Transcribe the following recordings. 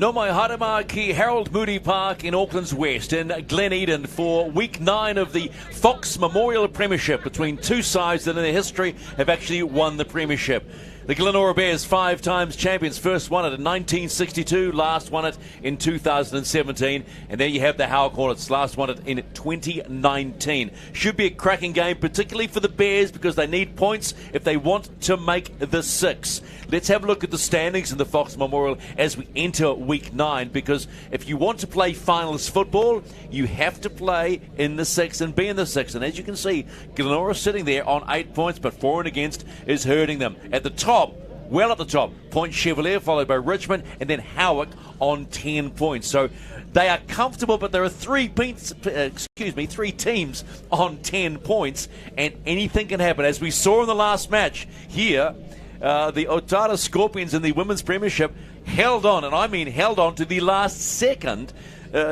No mai harama ki Harold Moody Park in Auckland's West in Gleneden for week 9 of the Fox Memorial Premiership between two sides that in their history have actually won the Premiership. The Glenora Bears, 5 times champions, first won it in 1962, last won it in 2017, and then you have the Howick Hornets, last won it in 2019. Should be a cracking game, particularly for the Bears, because they need points if they want to make the 6. Let's have a look at the standings in the Fox Memorial as we enter week 9, because if you want to play finals football, you have to play in the 6 and be in the 6. And as you can see, Glenora sitting there on 8 points, but for and against is hurting them. At the top, well at the top, Point Chevalier, followed by Richmond, and then Howick on 10 points. So they are comfortable, but there are three teams on 10 points, and anything can happen. As we saw in the last match here, the Otara Scorpions in the Women's Premiership held on, and I mean held on to the last second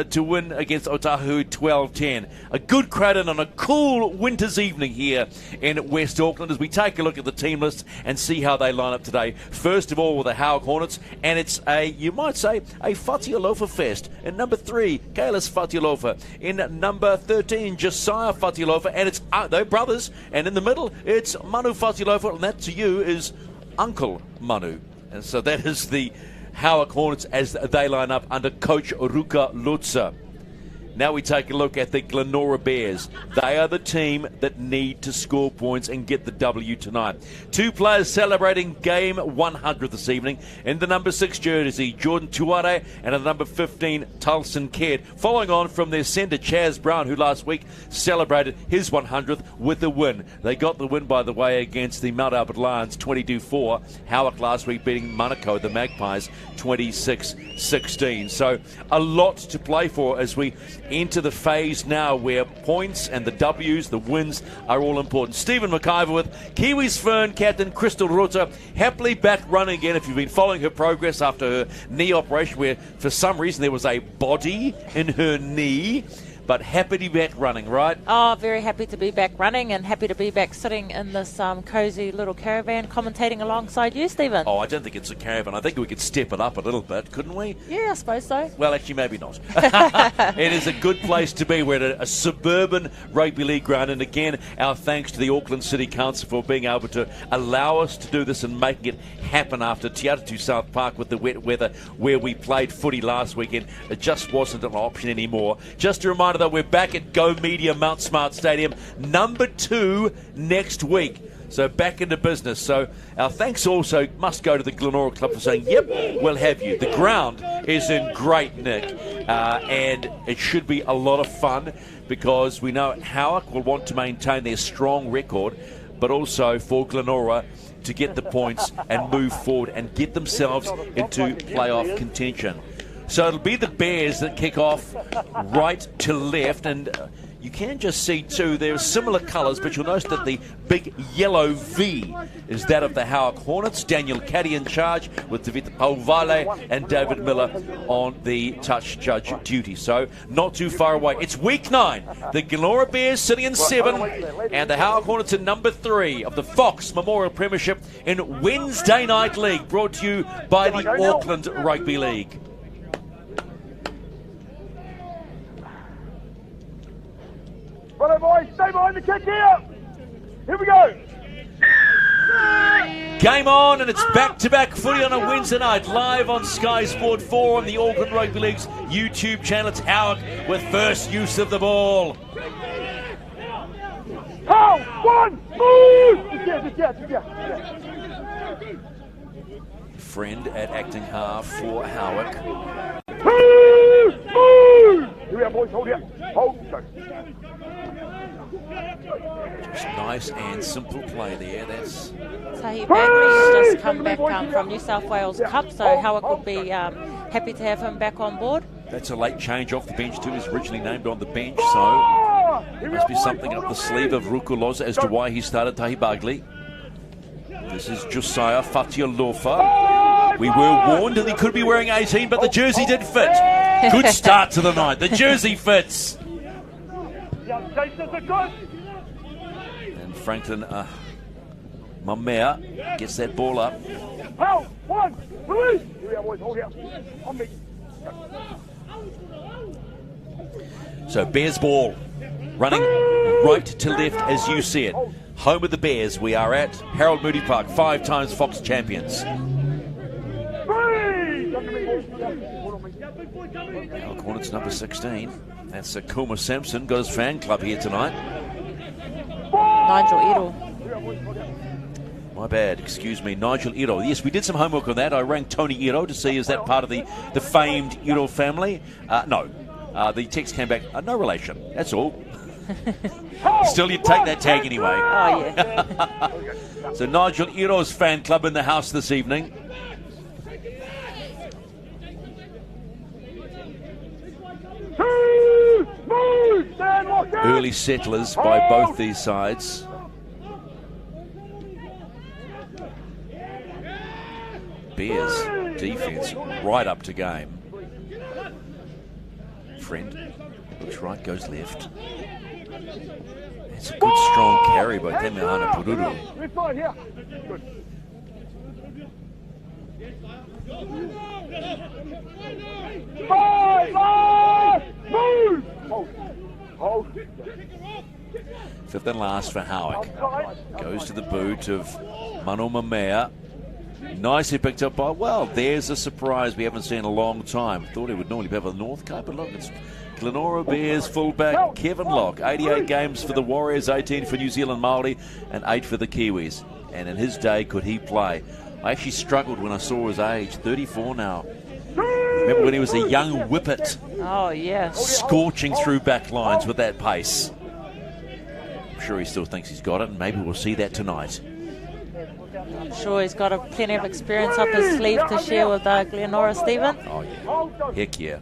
to win against Otahu 12-10. A good crowd in on a cool winter's evening here in West Auckland as we take a look at the team list and see how they line up today. First of all with the Howick Hornets, and it's you might say, a Fatialofa fest. In number 3, Kailis Fatialofa. In number 13, Josiah Fatialofa, and it's they're brothers. And in the middle, it's Manu Fatialofa, and that to you is Uncle Manu. And so that is the Howick Hornets as they line up under coach Ruka Lutza. Now we take a look at the Glenora Bears. They are the team that need to score points and get the W tonight. 2 players celebrating game 100 this evening. In the number 6 jersey, Jordan Tuare, and in the number 15, Tulson Caird. Following on from their centre, Chaz Brown, who last week celebrated his 100th with a win. They got the win, by the way, against the Mount Albert Lions, 22-4. Howick last week beating Manukau, the Magpies, 26-16. So a lot to play for as we into the phase now where points and the W's, the wins, are all important. Stephen McIver with Kiwis Fern captain Crystal Rota happily back running again. If you've been following her progress after her knee operation, where for some reason there was a body in her knee, but happy to be back running, right? Oh, very happy to be back running and happy to be back sitting in this cosy little caravan commentating alongside you, Stephen. Oh, I don't think it's a caravan. I think we could step it up a little bit, couldn't we? Yeah, I suppose so. Well, actually, maybe not. It is a good place to be. We're at a suburban rugby league ground, and again, our thanks to the Auckland City Council for being able to allow us to do this and making it happen after Te Atatu South Park with the wet weather where we played footy last weekend. It just wasn't an option anymore. Just a reminder that we're back at Go Media Mount Smart Stadium, number 2 next week. So back into business. So our thanks also must go to the Glenora Club for saying, yep, we'll have you. The ground is in great nick, and it should be a lot of fun because we know Howick will want to maintain their strong record, but also for Glenora to get the points and move forward and get themselves into playoff contention. So it'll be the Bears that kick off right to left, and you can just see too, there are similar colours, but you'll notice that the big yellow V is that of the Howick Hornets. Daniel Caddy in charge with David Pauvale and David Miller on the touch judge duty. So not too far away. It's week 9. The Glenora Bears sitting in 7 and the Howick Hornets in number 3 of the Fox Memorial Premiership in Wednesday Night League, brought to you by the Auckland Rugby League. Righto, boys, stay behind the kick here. Here we go. Game on, and it's back-to-back footy on a Wednesday night, live on Sky Sport 4 on the Auckland Rugby League's YouTube channel. It's Howick with first use of the ball. How? One, move! Just Friend at acting half for Howick. Move! Here we are, boys, hold here. Hold, go. Just nice and simple play there. That's Tahi Bagley's just come back from New South Wales Cup, so Howick would be happy to have him back on board. That's a late change off the bench too. He's originally named on the bench, so there must be something up the sleeve of Rukuloza as to why he started Tahi Bagley. This is Josiah Fatialofa. We were warned that he could be wearing 18, but the jersey did fit. Good start to the night. The jersey fits. And Franklin Mamea gets that ball up. One, release! Here we are, boys, hold here. On me. So Bears ball, running right to left as you see it. Home of the Bears, we are at Harold Moody Park, 5 times Fox champions. ARL Hornets number 16. That's Kuma Sampson, got his fan club here tonight. Nigel Edel. My bad, excuse me, Nigel Edel. Yes, we did some homework on that. I rang Tony Edel to see is that part of the famed Edel family. No. The text came back, no relation, that's all. Still, you'd take that tag anyway. Oh, yeah. So Nigel Ero's fan club in the house this evening. Early settlers by both these sides. Bears defense right up to game. Friend looks right, goes left. It's a good strong carry by Temehana Pururu. Fifth and last for Howick. Goes to the boot of Mano Mamea. Nicely picked up by, well, there's a surprise we haven't seen in a long time. Thought he would normally have a North Cape, but look, it's Glenora Bears fullback Kevin Locke. 88 games for the Warriors, 18 for New Zealand Māori, and 8 for the Kiwis. And in his day, could he play? I actually struggled when I saw his age, 34 now. Remember when he was a young whippet? Oh, yeah. Scorching through back lines with that pace. I'm sure he still thinks he's got it, and maybe we'll see that tonight. I'm sure he's got plenty of experience up his sleeve to share with Glenora, Stephen. Oh, yeah. Heck yeah.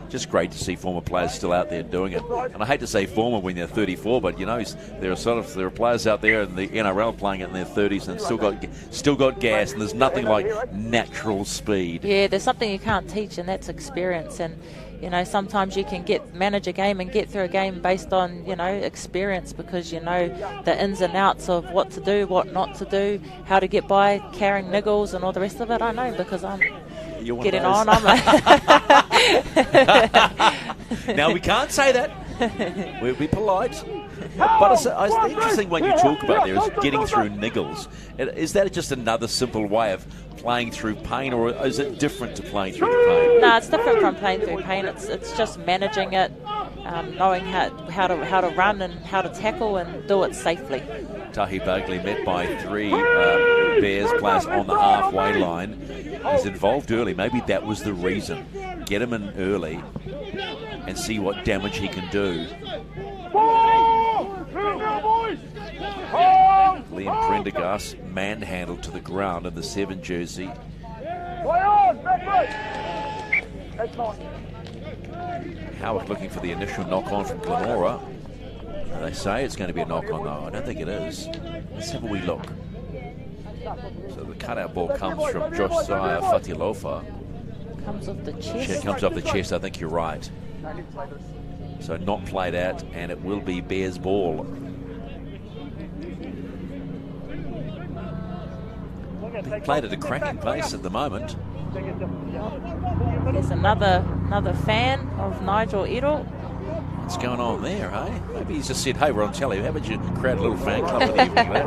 Just great to see former players still out there doing it. And I hate to say former when they're 34, but you know there are players out there in the NRL playing it in their 30s and still got gas. And there's nothing like natural speed. Yeah, there's something you can't teach, and that's experience. And you know, sometimes you can manage a game and get through a game based on experience, because you know the ins and outs of what to do, what not to do, how to get by, carrying niggles, and all the rest of it. I know because I'm getting on. Now, we can't say that. We'll be polite. But it's the interesting one you talk about there is getting through niggles. Is that just another simple way of playing through pain, or is it different to playing through the pain? No, it's different from playing through pain. It's just managing it, knowing how to run and how to tackle and do it safely. Tahi Bagley met by 3 Bears players on the halfway line. He's involved early. Maybe that was the reason. Get him in early and see what damage he can do. Liam Prendergast manhandled to the ground in the 7 jersey. Howick looking for the initial knock-on from Glenora. They say it's going to be a knock-on, though. I don't think it is. Let's have a wee look. So the cutout ball comes from Josiah Fatilofa. Comes off the chest. It comes off the chest, I think you're right. So not played out, and it will be Bears ball. They played at a cracking pace at the moment. There's another fan of Nigel Edel. What's going on there, hey? Maybe he's just said, hey, we're on telly. How about you create a little fan club for the evening, man?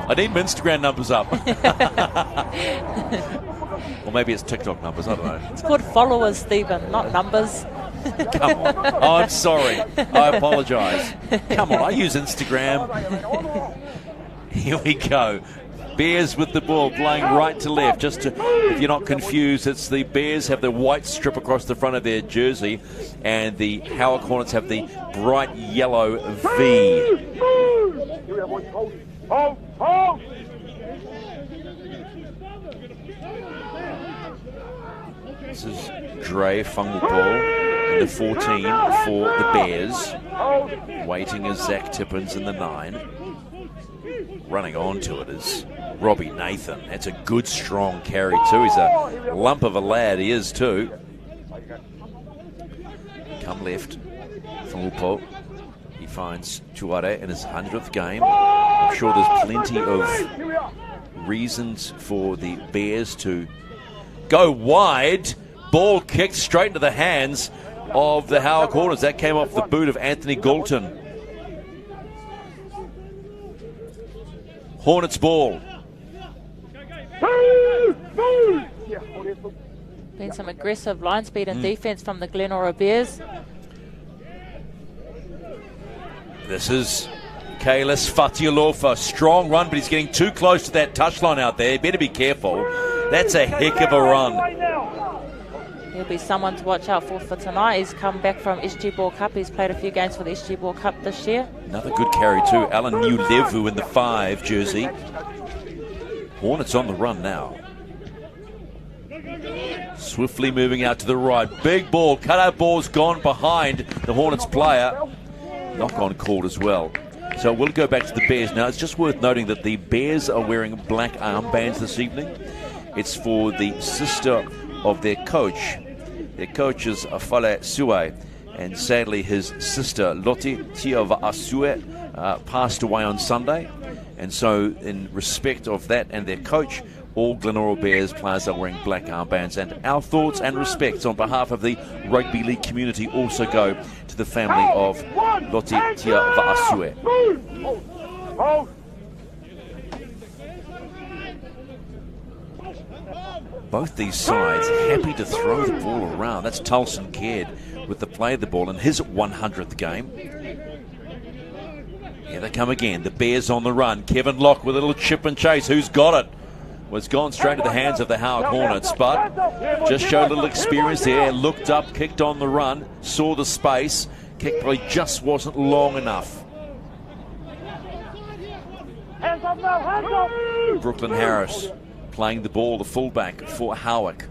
I need my Instagram numbers up. Or maybe it's TikTok numbers, I don't know. It's called followers, Stephen, not numbers. Come on. Oh, I'm sorry. I apologise. Come on, I use Instagram. Here we go. Bears with the ball, playing right to left. Just to, if you're not confused, it's the Bears have the white strip across the front of their jersey, and the Howick Hornets have the bright yellow V. This is Dre Fungupol in the 14 for the Bears. Waiting is Zach Tippins in the 9. Running onto it is Robbie Nathan. That's a good, strong carry too. He's a lump of a lad. He is too. Come left. Fungupol. He finds Tuare in his 100th game. I'm sure there's plenty of reasons for the Bears to go wide. ball kicked straight into the hands of the Howick Hornets. That came off the boot of Anthony Galton. Hornets ball. Been some aggressive line speed and defence from the Glenora Bears. This is Kalis Fatialofa. Strong run, but he's getting too close to that touchline out there. Better be careful. That's a heck of a run. He'll be someone to watch out for tonight. He's come back from SG Ball Cup. He's played a few games for the SG Ball Cup this year. Another good carry too. Alan Nulevu in the 5 jersey. Hornets on the run now. Swiftly moving out to the right. Big ball. Cutout ball's gone behind the Hornets player. Knock on called as well. So we'll go back to the Bears now. It's just worth noting that the Bears are wearing black armbands this evening. It's for the sister of their coach. Their coach is Afale Sue, and sadly his sister Loti Tiava Asue passed away on Sunday. And so in respect of that and their coach, all Glenora Bears players are wearing black armbands, and our thoughts and respects on behalf of the rugby league community also go to the family of Loti Tiava Asue. Both these sides happy to throw the ball around. That's Tulson Caird with the play of the ball in his 100th game. Here they come again. The Bears on the run. Kevin Locke with a little chip and chase. Who's got it? Was gone straight to the hands of the Howick Hornets, but just showed a little experience there. Looked up, kicked on the run, saw the space. Kick probably just wasn't long enough. Brooklyn Harris playing the ball, the fullback for Howick.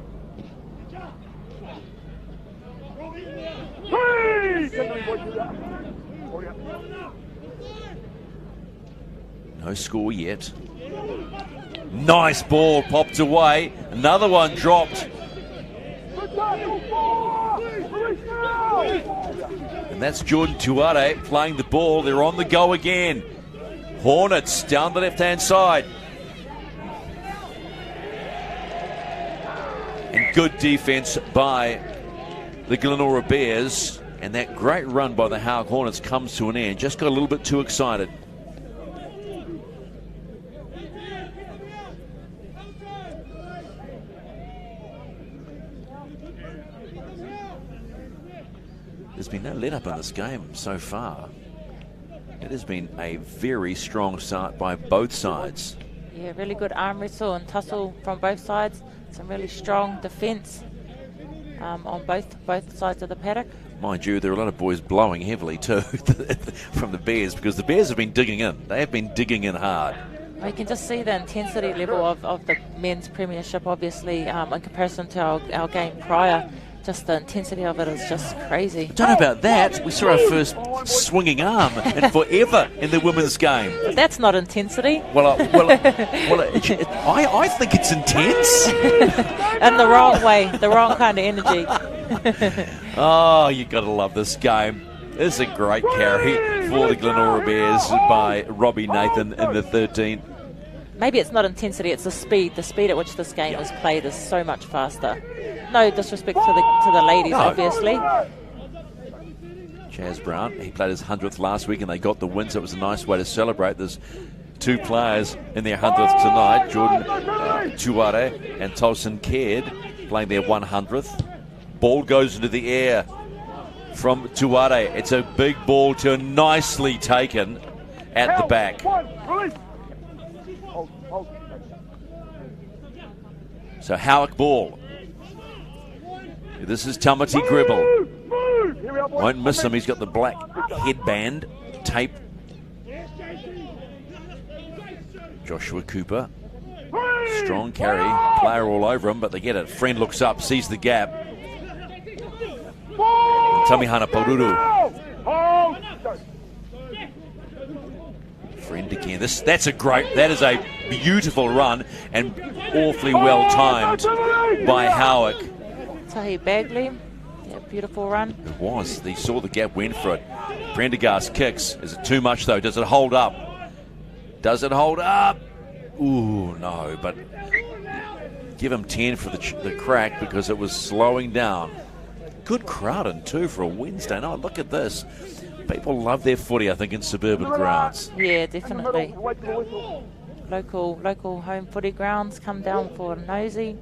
No score yet. Nice ball, popped away. Another one dropped. And that's Jordan Tuare playing the ball. They're on the go again. Hornets down the left-hand side. And good defense by the Glenora Bears. And that great run by the Howick Hornets comes to an end. Just got a little bit too excited. There's been no let-up in this game so far. It has been a very strong start by both sides. Yeah, really good arm wrestle and tussle from both sides. Some really strong defence on both sides of the paddock. Mind you, there are a lot of boys blowing heavily too from the Bears, because the Bears have been digging in. They have been digging in hard. Well, you can just see the intensity level of the men's premiership, obviously, in comparison to our game prior. Just the intensity of it is just crazy. I don't know about that. We saw our first swinging arm and forever in the women's game. But that's not intensity. I think it's intense. In the wrong way, the wrong kind of energy. Oh, you got to love this game. This is a great carry for the Glenora Bears by Robbie Nathan in the 13th. Maybe it's not intensity, it's the speed. The speed at which this game is played is so much faster. No disrespect to the ladies, obviously. Chaz Brown, he played his 100th last week and they got the win, so it was a nice way to celebrate. There's two players in their 100th tonight, Jordan Tuare and Tulson Caird playing their 100th. Ball goes into the air from Tuare. It's a big ball to nicely taken at the back. So Howick ball. This is Tamati Gribble. Won't miss him. He's got the black headband tape. Joshua Cooper. Strong carry. Player all over him, but they get it. Friend looks up, sees the gap. Tamihana Paruru. Friend again. That is a beautiful run and awfully well timed by Howick. Tahi Bagley, yeah, beautiful run. It was. He saw the gap, went for it. Prendergast kicks. Is it too much though? Does it hold up? Does it hold up? Ooh, no, but give him 10 for the crack because it was slowing down. Good crowd in too for a Wednesday night. Look at this. People love their footy, I think, in suburban grounds. Yeah, definitely. Local home footy grounds come down for a nosy.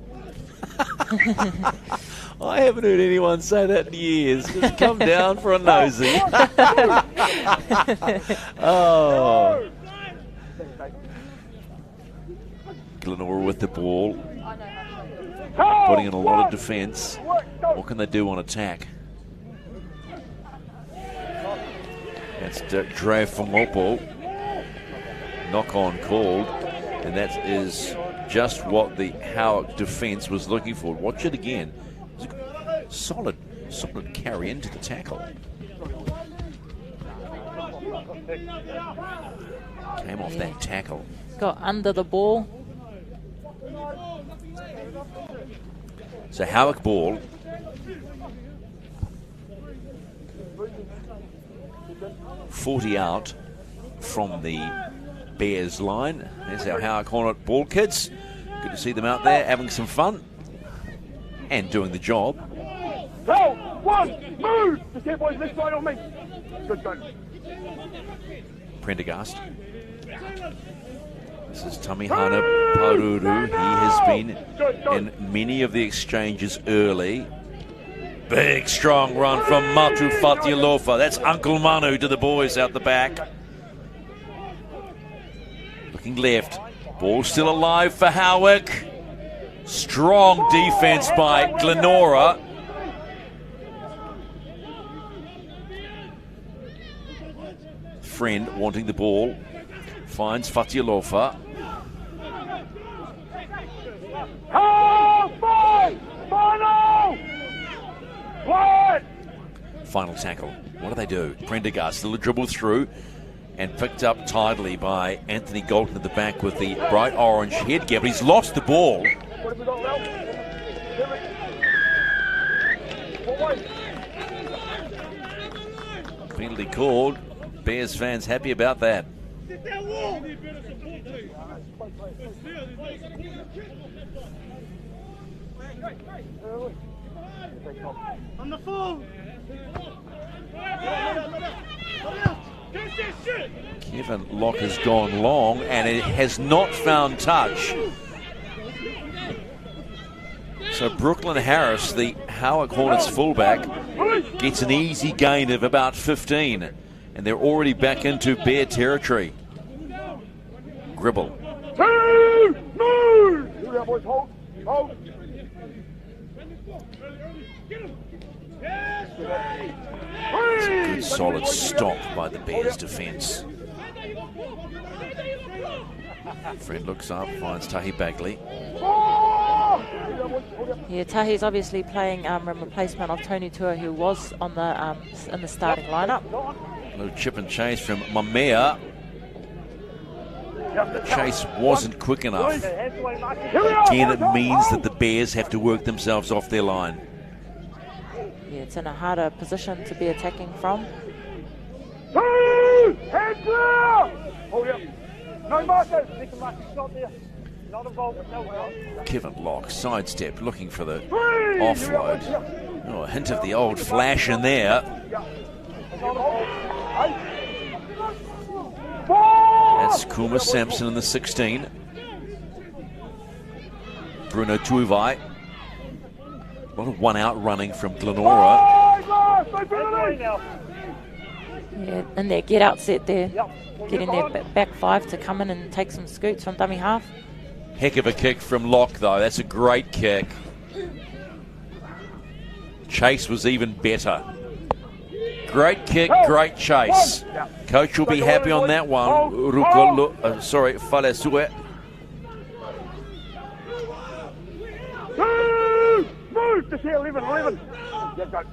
I haven't heard anyone say that in years. Just come down for a nosy. Oh. Glenora with the ball. Putting in a lot of defence. What can they do on attack? That's Dre Fongopo. Knock on called. And that is just what the Howick defence was looking for. Watch it again. It was a solid carry into the tackle. Came off that tackle. Got under the ball. So Howick ball. .40 out from the Bears line. There's our Howick Hornet ball kids. Good to see them out there having some fun and doing the job. Go! One! Move! Just here, boys, left side on me. Good go. Prendergast. This is Tamihana Paruru. He has been in many of the exchanges early. Big, strong run from Matu Fatialofa. That's Uncle Manu to the boys out the back. Looking left. Ball still alive for Howick. Strong defence by Glenora. Friend wanting the ball. Finds Fatialofa. Final tackle. What do they do? Prendergast still a dribble through and picked up tidily by Anthony Galton at the back with the bright orange headgear, but he's lost the ball. Penalty called. Bears fans happy about that. On the phone. Kevin Locke has gone long and it has not found touch. So Brooklyn Harris, the Howick Hornets fullback, gets an easy gain of about 15. And they're already back into Bear territory. Gribble. Move! Hold. Hold. It's a good solid stop by the Bears defence. Friend looks up, finds Tahi Bagley. Yeah, Tahi's obviously playing in replacement of Tony Tua, who was on the in the starting lineup. A little chip and chase from Mamea. The chase wasn't quick enough. Again, it means that the Bears have to work themselves off their line. Yeah, it's in a harder position to be attacking from. Hands clear! Hold up. No markers. Not there. Not involved. Kevin Locke, sidestep, looking for the offload. Oh, a hint of the old flash in there. That's Kuma Sampson in the 16. Bruno Tuivai. A lot of one-out running from Glenora. Yeah, in their get-out set there. Getting their back five to come in and take some scoots from dummy half. Heck of a kick from Locke, though. That's a great kick. Chase was even better. Great kick, great chase. Coach will be happy on that one. Falesue. Move! Just here, 11. Yes, go.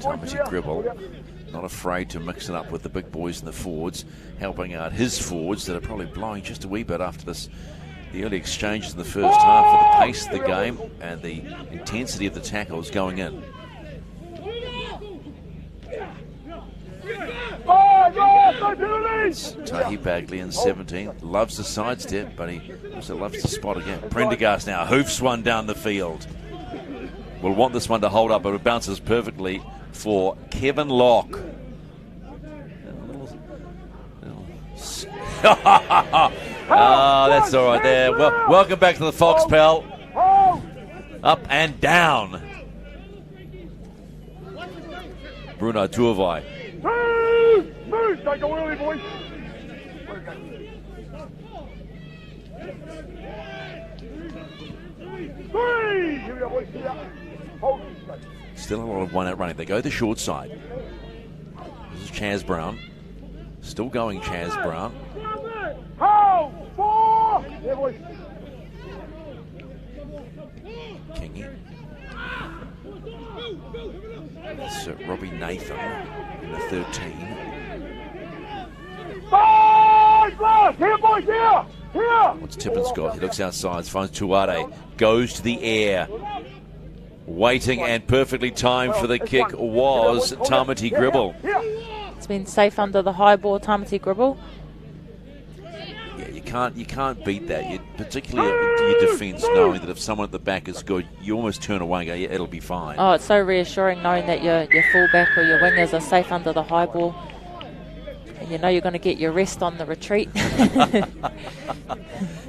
Thomas Gribble, not afraid to mix it up with the big boys and the forwards, helping out his forwards that are probably blowing just a wee bit after the early exchanges in the first half of the pace of the game and the intensity of the tackles going in. It's Tahi Bagley in 17. Loves the sidestep, but he also loves to spot again. Prendergast now hoofs one down the field. We'll want this one to hold up, but it bounces perfectly for Kevin Locke. Oh, that's all right there. Well, welcome back to the Fox, pal. Up and down. Bruno Tuivai. Move! Don't go early, boys. Three! Here we go, boys. Here. Hold. Still a lot of one-out running. They go the short side. This is Chaz Brown. Still going Chaz Brown. Hold! Four! Here, boys. Kingy. That's Robbie Nathan in the 13. Five! Glass! Here, boys, here! Here! What's Tippins got? He looks outside, finds Tuade, goes to the air. Waiting and perfectly timed for the kick was Tamati Gribble. It's been safe under the high ball, Tamati Gribble. Yeah, you can't beat that. Particularly your defence, knowing that if someone at the back is good, you almost turn away and go, yeah, it'll be fine. Oh, it's so reassuring knowing that your fullback or your wingers are safe under the high ball. And you know you're going to get your rest on the retreat.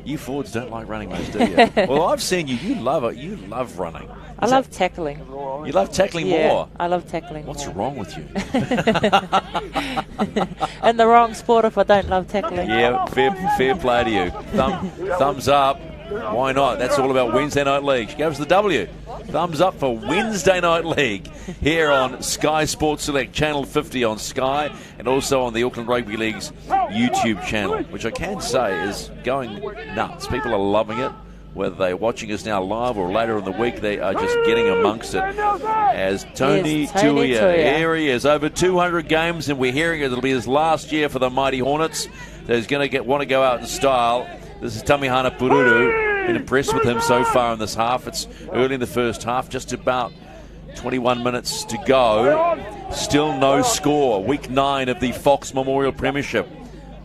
You forwards don't like running much, do you? Well, I've seen you. You love it. You love running. I love tackling. You love tackling more? I love tackling What's more. wrong with you? In the wrong sport if I don't love tackling. Yeah, fair play to you. Thumbs up. Why not? That's all about Wednesday Night League. She gives the W. Thumbs up for Wednesday Night League here on Sky Sports Select, Channel 50 on Sky, and also on the Auckland Rugby League's YouTube channel, which I can say is going nuts. People are loving it. Whether they're watching us now live or later in the week, they are just getting amongst it. As Tony Tuia, here he is, over 200 games, and we're hearing it'll be his last year for the mighty Hornets. So he's going to want to go out in style. This is Tamihana Pururu. Been impressed with him so far in this half. It's early in the first half, just about 21 minutes to go. Still no score. Week 9 of the Fox Memorial Premiership.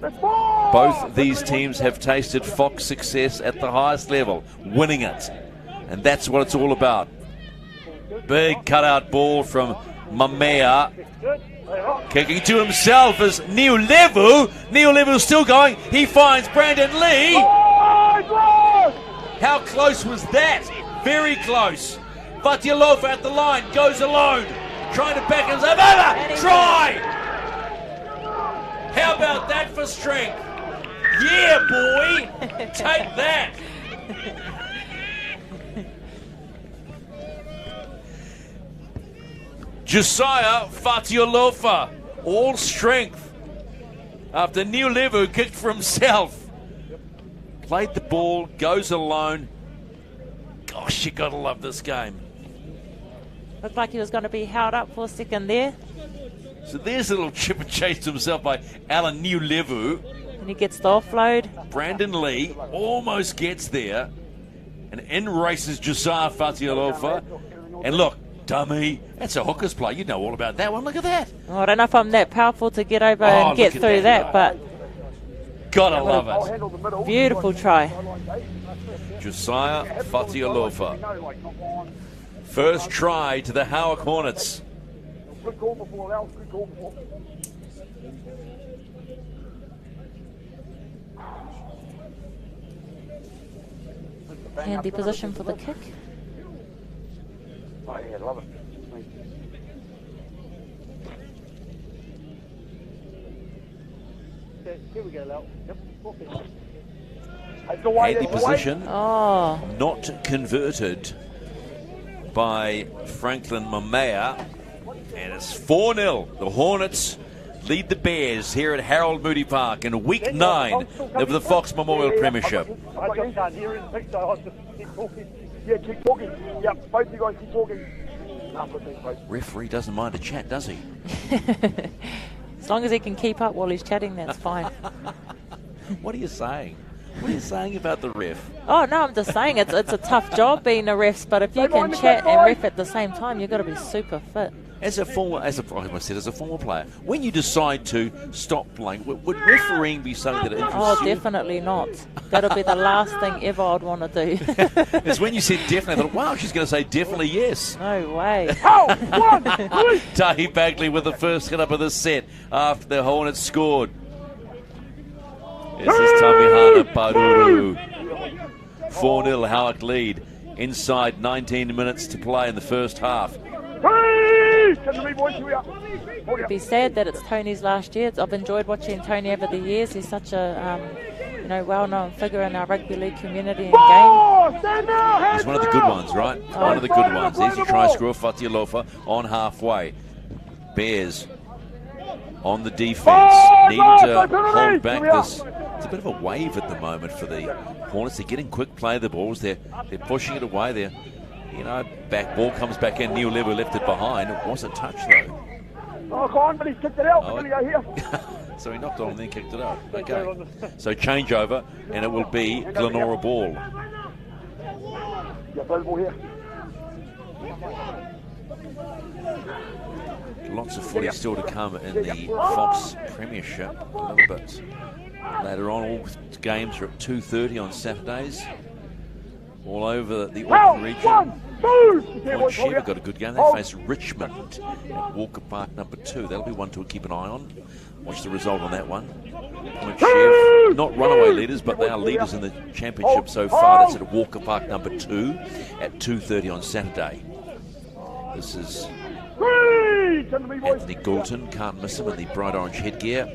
Both these teams have tasted Fox success at the highest level, winning it. And that's what it's all about. Big cutout ball from Mamea. Kicking to himself is Neil Levu. Neil Levu still going. He finds Brandon Lee. How close was that? Very close. Fatialofa at the line, goes alone. Trying to back himself over. Try! How about that for strength? Yeah, boy! Take that! Josiah Fatialofa, all strength. After Neil Levu kicked for himself. Played the ball, goes alone. Gosh, you gotta love this game. Looked like he was going to be held up for a second there. So there's a little chip and chase to himself by Alan Neil Levu. And he gets the offload. Brandon Lee almost gets there. And in races Josiah Fatialofa. And look, dummy, that's a hooker's play. You know all about that one. Look at that. Oh, I don't know if I'm that powerful to get over and get through that, but gotta love it. beautiful try. Josiah Fatialofa. First try to the Howick Hornets. Good call before, Al. Good call before. Handy position for the kick. Oh, yeah, love it. Here we go, Al. Yep. Handy position. Oh. Not converted by Franklin Mamea. And it's 4-0. The Hornets lead the Bears here at Harold Moody Park in Week 9 of the Fox Memorial Premiership. I just can't hear anything, so I just keep talking. Yeah, keep talking. Yeah, both you guys keep talking. Referee doesn't mind a chat, does he? As long as he can keep up while he's chatting, that's fine. What are you saying? What are you saying about the ref? Oh, no, I'm just saying it's a tough job being a ref, but if you can chat and ref at the same time, you've got to be super fit. As a former player, when you decide to stop playing, would refereeing be something that interests you? Oh, definitely not. That'll be the last thing ever I'd want to do. It's when you said definitely, I thought, wow, she's going to say definitely yes. No way. Tahi Bagley with the first hit up of the set after the Hornets scored. This is Tamihana Paruru. 4-0 Howick lead. Inside 19 minutes to play in the first half. It'd be sad that it's Tony's last year. I've enjoyed watching Tony over the years. He's such a well-known figure in our rugby league community and game. He's one of the good ones, right? One of the good ones. Easy try score, Fatialofa on halfway. Bears on the defence, needing to hold back this. It's a bit of a wave at the moment for the Hornets. They're getting quick play of the balls. They're pushing it away. Back ball comes back in. Neil Lever left it behind. It wasn't touched though. Oh, come on, but he's kicked it out. Oh, Here. So he knocked on and then kicked it out. Okay. So changeover, and it will be Glenora ball. Yeah, ball here. Lots of footy still to come in the Fox Premiership. A little bit later on. All games are at 2:30 on Saturdays. All over the Auckland region. Point Chev got a good game. They face Richmond at Walker Park number 2. That'll be one to keep an eye on. Watch the result on that one. Point Chev, not runaway leaders, but they are leaders in the championship so far. That's at Walker Park number 2 at 2:30 on Saturday. This is Anthony Goulton, can't miss him in the bright orange headgear.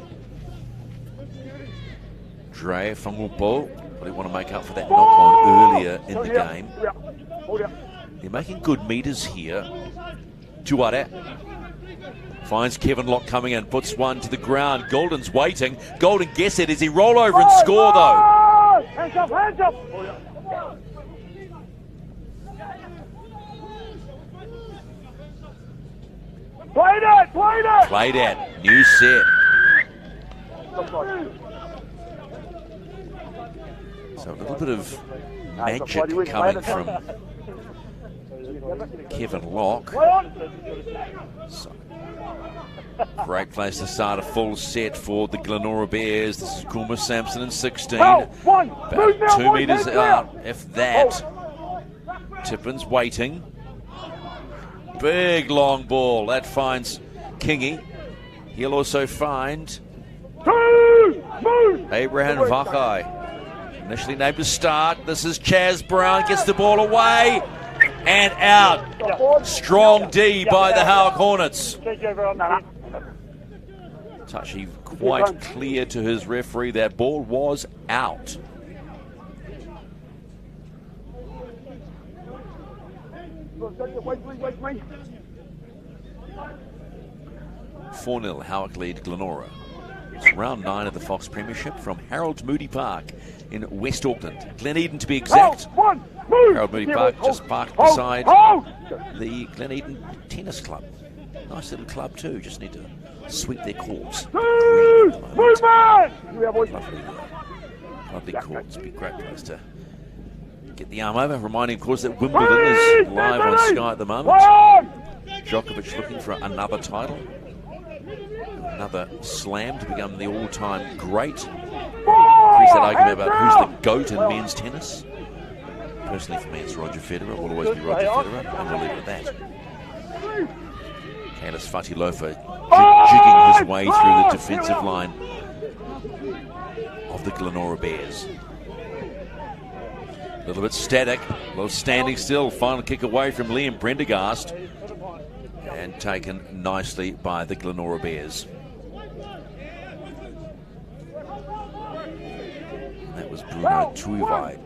Dre Whangupo, probably want to make up for that knock-on earlier in the game. They're making good meters here. Tuare finds Kevin Locke coming in, puts one to the ground. Golden's waiting. Golden gets it. Does he roll over and score though? Hands up, hands up. Play that, play that. Play that. New set. So a little bit of magic coming from Kevin Locke. So, great place to start a full set for the Glenora Bears. This is Kuma Sampson in 16. About 2 metres out, if that. Tippin's waiting. Big long ball. That finds Kingy. He'll also find Abraham Vakai. Initially named to start. This is Chaz Brown. Gets the ball away and out. Strong D by the Howick Hornets. Touchy quite clear to his referee. That ball was out. Wait. 4-0 Howick lead Glenora. It's round 9 of the Fox Premiership from Harold Moody Park in West Auckland. Gleneden to be exact. Harold Moody Park just parked beside the Gleneden Tennis Club. Nice little club too. Just need to sweep their courts. Lovely courts. Be a great place to get the arm over. Reminding, of course, that Wimbledon is live on Sky at the moment. Djokovic looking for another title. Another slam to become the all-time great. Increase that argument about who's the GOAT in men's tennis. Personally, for me, it's Roger Federer. Will always be Roger Federer, and we'll leave it at that. Kalis Fatialofa jigging his way through the defensive line of the Glenora Bears. A little bit static, a little standing still. Final kick away from Liam Prendergast, and taken nicely by the Glenora Bears. That was Bruno Tuivai.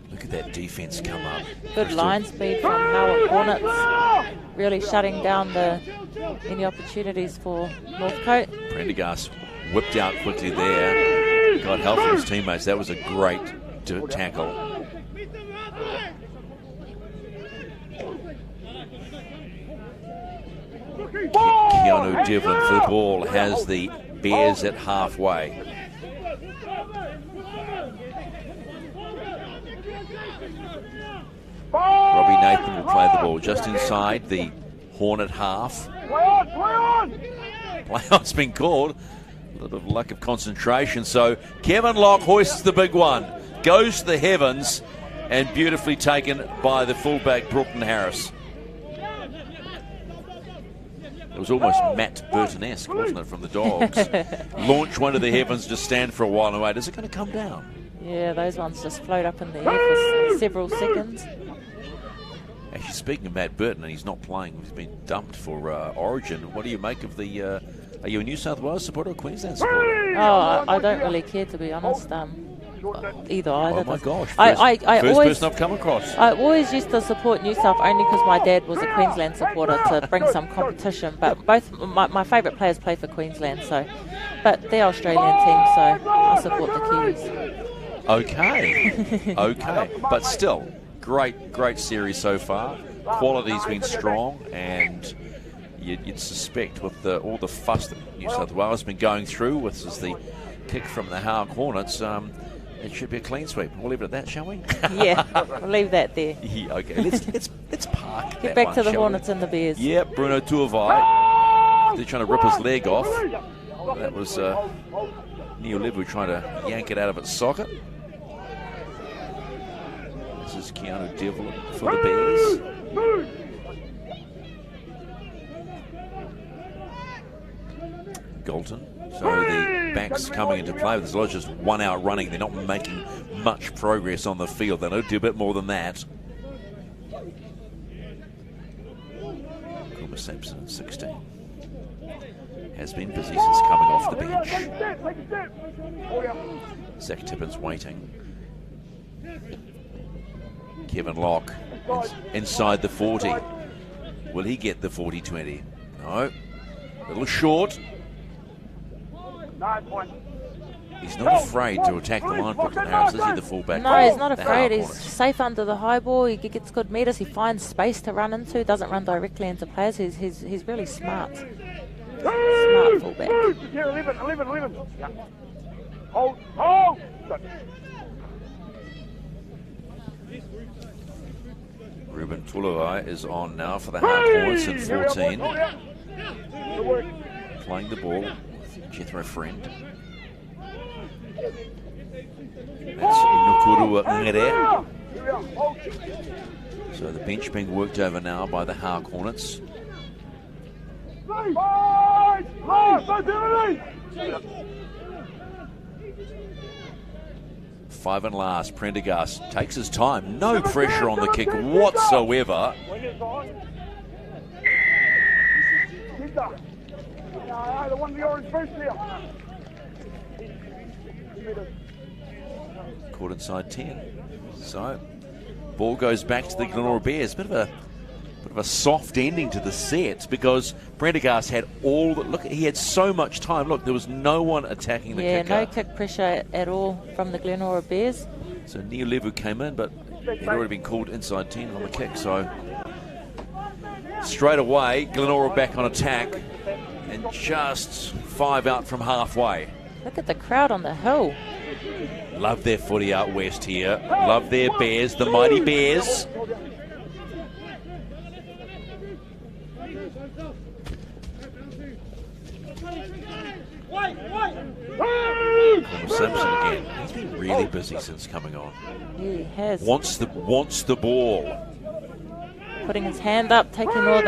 Look at that defence come up. Good line speed from Howick Hornets, really shutting down any opportunities for Northcote. Prendergast whipped out quickly there. Got help from his teammates. That was a great tackle. Keanu Devlin for the ball has the Bears at halfway. Robbie Nathan will play the ball just inside the Hornet half. Play on's been called. A little bit of lack of concentration. So Kevin Locke hoists the big one. Goes to the heavens and beautifully taken by the fullback Brooklyn Harris. It was almost Matt Burton-esque, wasn't it, from the Dogs? Launch one to the heavens, just stand for a while and wait. Is it going to come down? Yeah, those ones just float up in the air for several seconds. Actually, speaking of Matt Burton, and he's not playing, he's been dumped for Origin. What do you make of the... are you a New South Wales supporter or Queensland supporter? Oh, I don't really care, to be honest. Either. Oh my gosh! First First person I've come across. I always used to support New South only because my dad was a Queensland supporter to bring some competition. But both my favourite players play for Queensland, but they're Australian team, so I support the Kiwis. Okay, okay, but still, great series so far. Quality's been strong, and you'd suspect with all the fuss that New South Wales has been going through, with the kick from the Howick Hornets. It should be a clean sweep. We'll leave it at that, shall we? Yeah, we'll leave that there. Yeah, okay, let's park. Get back to the Hornets and the Bears. Yep, Bruno Tuivai. They're trying to rip his leg off. That was Neil Levu trying to yank it out of its socket. This is Keanu Devlin for the Bears. Galton. So the backs coming into play. There's a lot just one out running. They're not making much progress on the field. They need to do a bit more than that. Kuma Sampson, 16. Has been busy since coming off the bench. Zach Tippins waiting. Kevin Locke inside the 40. Will he get the 40-20? No. A little short. He's not afraid to attack the line, Brooklyn Harris. Is he the fullback? No, he's not afraid. He's safe under the high ball. He gets good meters. He finds space to run into. Doesn't run directly into players. He's really smart. Smart fullback. 11. Hold. Ruben Tuivai is on now for the Howick Hornets at 14. Playing the ball with Jethro Friend. That's Nukuru Ngere. So the bench being worked over now by the Howick Hornets. 5 and last, Prendergast takes his time. No pressure on the kick whatsoever. Caught inside 10. So, ball goes back to the Glenora Bears. Bit of a soft ending to the set because Prendergast had he had so much time. Look, there was no one attacking the kicker. Yeah, no kick pressure at all from the Glenora Bears. So Neil Levu came in, but he'd already been called inside 10 on the kick. So straight away, Glenora back on attack and just 5 out from halfway. Look at the crowd on the hill. Love their footy out west here. Love their Bears, the mighty Bears. Simpson again. He's been really busy since coming on. He has. Wants the ball. Putting his hand up, taking all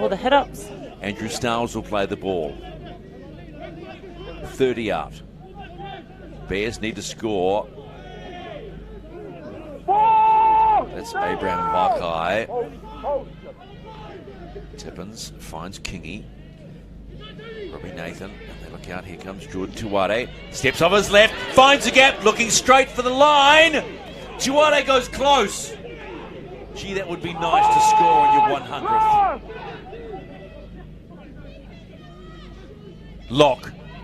the hit ups. Andrew Stiles will play the ball. 30 out. Bears need to score. That's Abraham Vakai. Tippins finds Kingy. Robbie Nathan, and they look out. Here comes Jordan Tuivai. Steps off his left, finds a gap, looking straight for the line. Tuivai goes close. Gee, that would be nice to score on your 100th.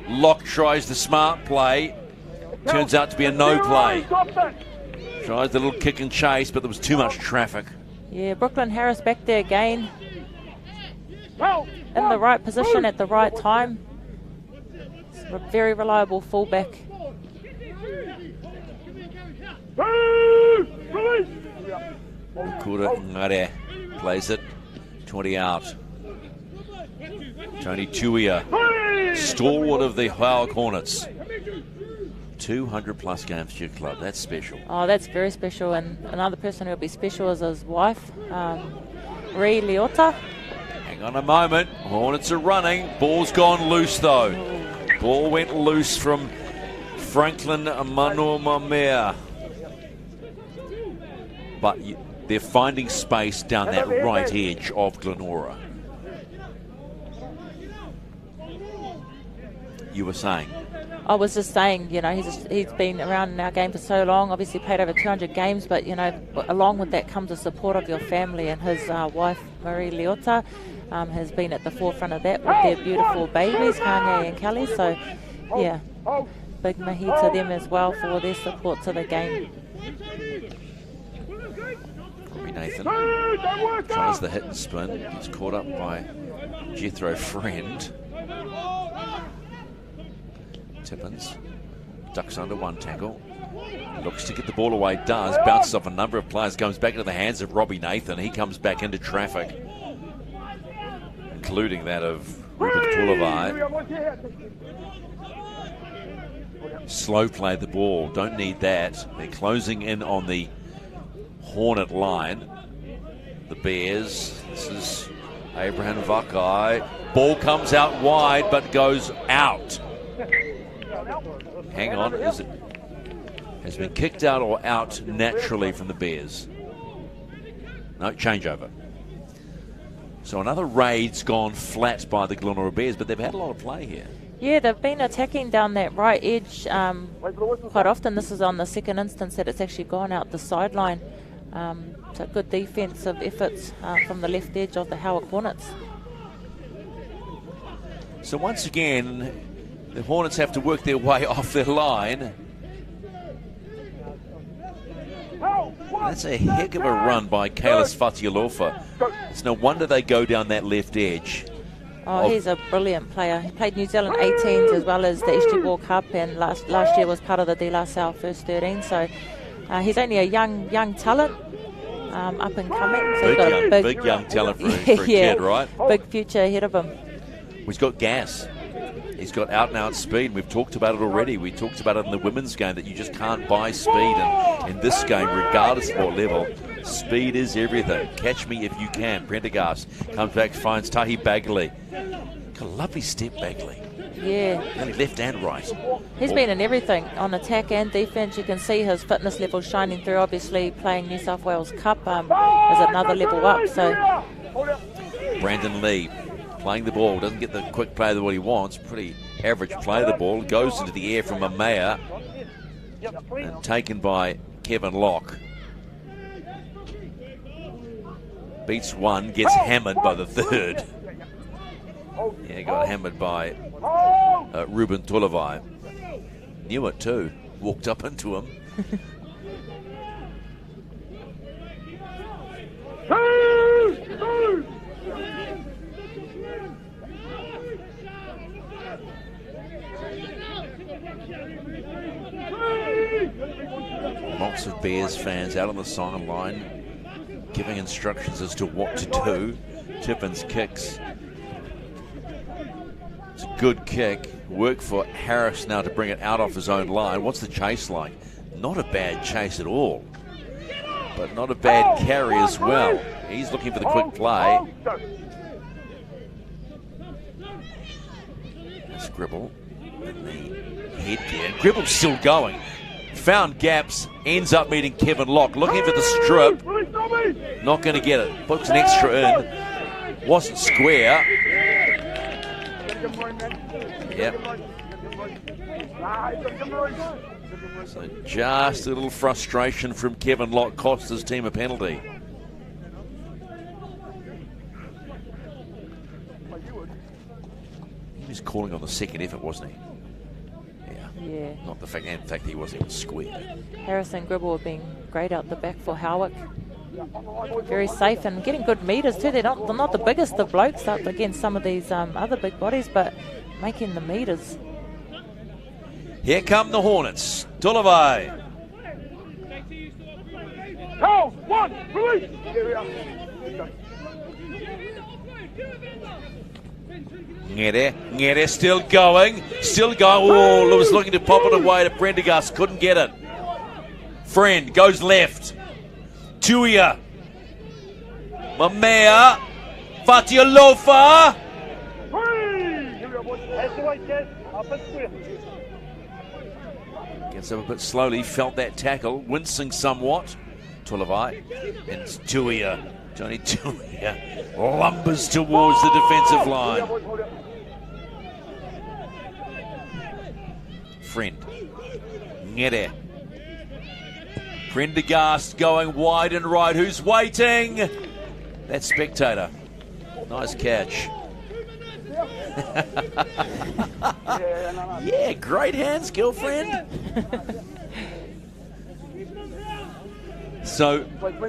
Locke tries the smart play. Turns out to be a no play. Tries the little kick and chase, but there was too much traffic. Yeah, Brooklyn Harris back there again. in the right position at the right time. It's a very reliable fullback. Kura Ngare plays it. 20 out. Tony Tuia, stalwart of the Howick Hornets. 200 plus games for your club. That's special. Oh, that's very special. And another person who will be special is his wife, Ree Leota. Hang on a moment. Hornets are running. Ball's gone loose though. Ball went loose from Franklin Manuamea. But they're finding space down that right edge of Glenora. You were saying? I was just saying, you know, he's been around in our game for so long, obviously played over 200 games, but, you know, along with that comes the support of your family, and his wife, Marie Leota, has been at the forefront of that with their beautiful babies, Kanye and Kelly. So, yeah, big mahi to them as well for their support to the game. Robbie Nathan tries the hit and spin. Gets caught up by Jethro Friend. Tippins ducks under one tackle. Looks to get the ball away. Does. Bounces off a number of players. Comes back into the hands of Robbie Nathan. He comes back into traffic, including that of Ruben Tulavai. Slow play the ball. Don't need that. They're closing in on the Hornet line. The Bears. This is Abraham Vakai. Ball comes out wide but goes out. Hang on. Is it has been kicked out or out naturally from the Bears? No, changeover. So another raid's gone flat by the Glenora Bears, but they've had a lot of play here. Yeah, they've been attacking down that right edge quite often. This is on the second instance that it's actually gone out the sideline. So good defensive efforts from the left edge of the Howick Hornets. So once again, the Hornets have to work their way off their line. That's a heck of a run by Kalis Fatialofa. It's no wonder they go down that left edge. Oh, he's a brilliant player. He played New Zealand 18s as well as the SG Ball Cup, and last year was part of the De La Salle first 13. So he's only a young talent, up and coming. So big young talent for a kid, right? Big future ahead of him. He's got gas. He's got out-and-out speed. We've talked about it already. We talked about it in the women's game, that you just can't buy speed. And in this game, regardless of what level, speed is everything. Catch me if you can. Prendergast comes back, finds Tahi Bagley. Got a lovely step, Bagley. Yeah. Only left and right. He's been in everything, on attack and defence. You can see his fitness level shining through. Obviously, playing New South Wales Cup is another level up. So, Brandon Lee playing the ball, doesn't get the quick play that what he wants. Pretty average play the ball. Goes into the air from Amaya and taken by Kevin Locke. Beats one, gets hammered by the third. Yeah, got hammered by Ruben Tulavai. Knew it too. Walked up into him. Lots of Bears fans out on the sideline giving instructions as to what to do. Tippins kicks. It's a good kick. Work for Harris now to bring it out off his own line. What's the chase like? Not a bad chase at all, but not a bad carry as well. He's looking for the quick play. That's Gribble in the headgear. Gribble's still going. Found gaps, ends up meeting Kevin Locke. Looking for the strip. Not going to get it. Puts an extra in. Wasn't square. Yep. So just a little frustration from Kevin Locke cost his team a penalty. He was calling on the second effort, wasn't he? Yeah. Not the fact, in fact, he wasn't even square. Harris and Gribble have been great out the back for Howick. Very safe and getting good meters too. They're not the biggest of blokes up against some of these other big bodies, but making the meters. Here come the Hornets. Tulavai. Count, one, release. Here we are. Ngere still going. Oh, was looking to pop it away to Prendergast. Couldn't get it. Friend goes left. Tuia. Mamea. Fatialofa. Here we are, boys. That's the way, Jez. Up and square. Gets up a bit slowly. Felt that tackle. Wincing somewhat. Tulavai. And Tuia. Johnny Tuia lumbers towards the defensive line. Friend. Ngere. Prendergast going wide and right. Who's waiting? That Spectator. Nice catch. Yeah, great hands, girlfriend. So,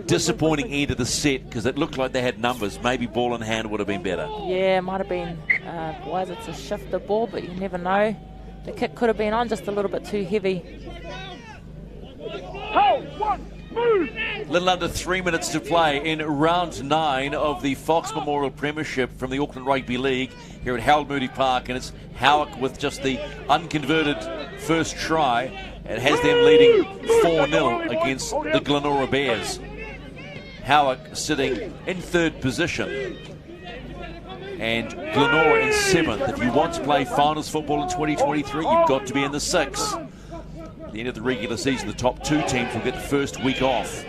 disappointing end of the set because it looked like they had numbers. Maybe ball in hand would have been better. Yeah, it might have been wise to shift the ball, but you never know. The kick could have been on just a little bit too heavy. Little under 3 minutes to play in round 9 of the Fox Memorial Premiership from the Auckland Rugby League here at Harold Moody Park, and it's Howick with just the unconverted first try. It has them leading 4-0 against the Glenora Bears. Howick sitting in 3rd position and Glenora in 7th. If you want to play finals football in 2023, you've got to be in the 6. At the end of the regular season, the top 2 teams will get the first week off.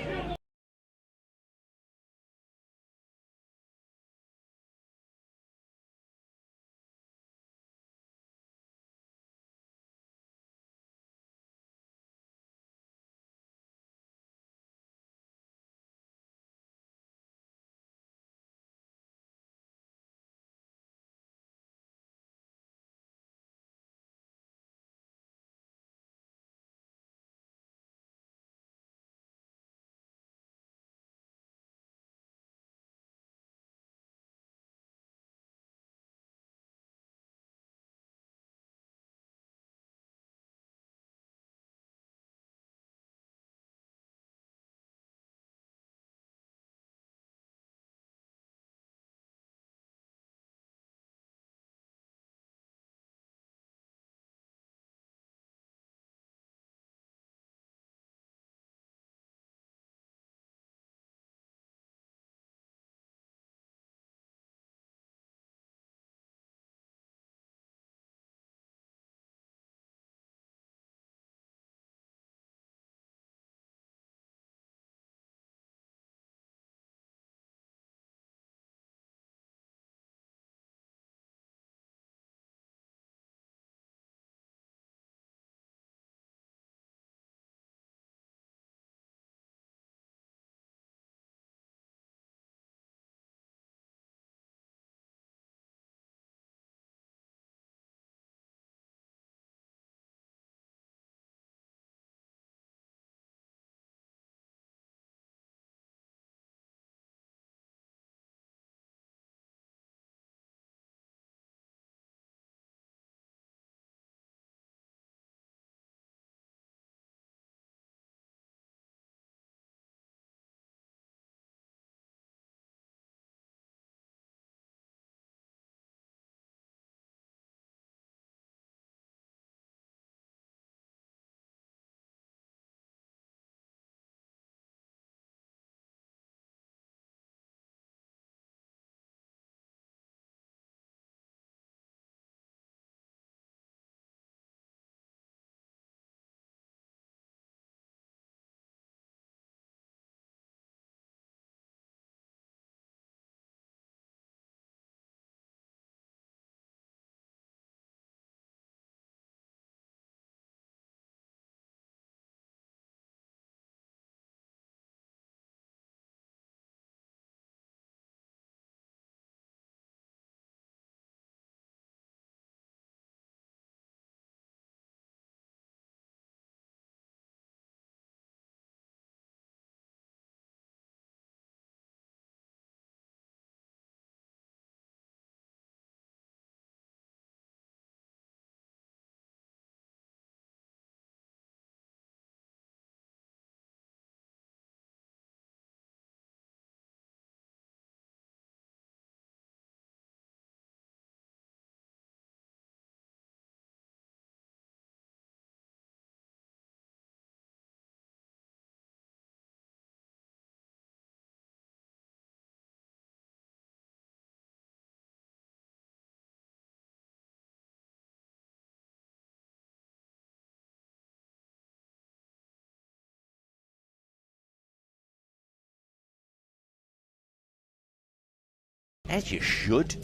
As you should.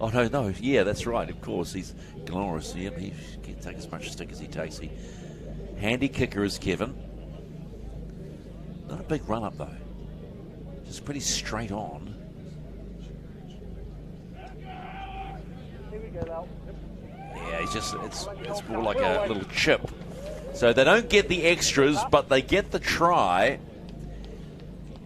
Oh, no, yeah, that's right, of course. He's Glenora, so yeah, he can take as much stick as he takes. Handy kicker is Kevin. Not a big run-up, though. Just pretty straight on. Yeah, he's just, it's more like a little chip. So they don't get the extras, but they get the try.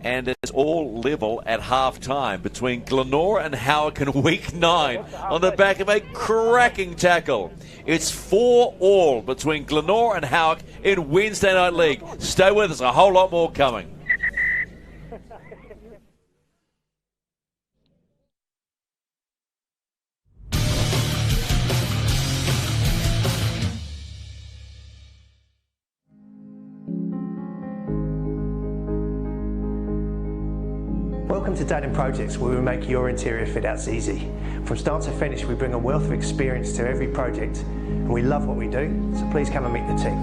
And it's all level at half-time between Glenora and Howick in week 9 on the back of a cracking tackle. It's 4-4 between Glenora and Howick in Wednesday Night League. Stay with us, a whole lot more coming. Welcome to Datum Projects, where we make your interior fit outs easy. From start to finish, we bring a wealth of experience to every project, and we love what we do, so please come and meet the team.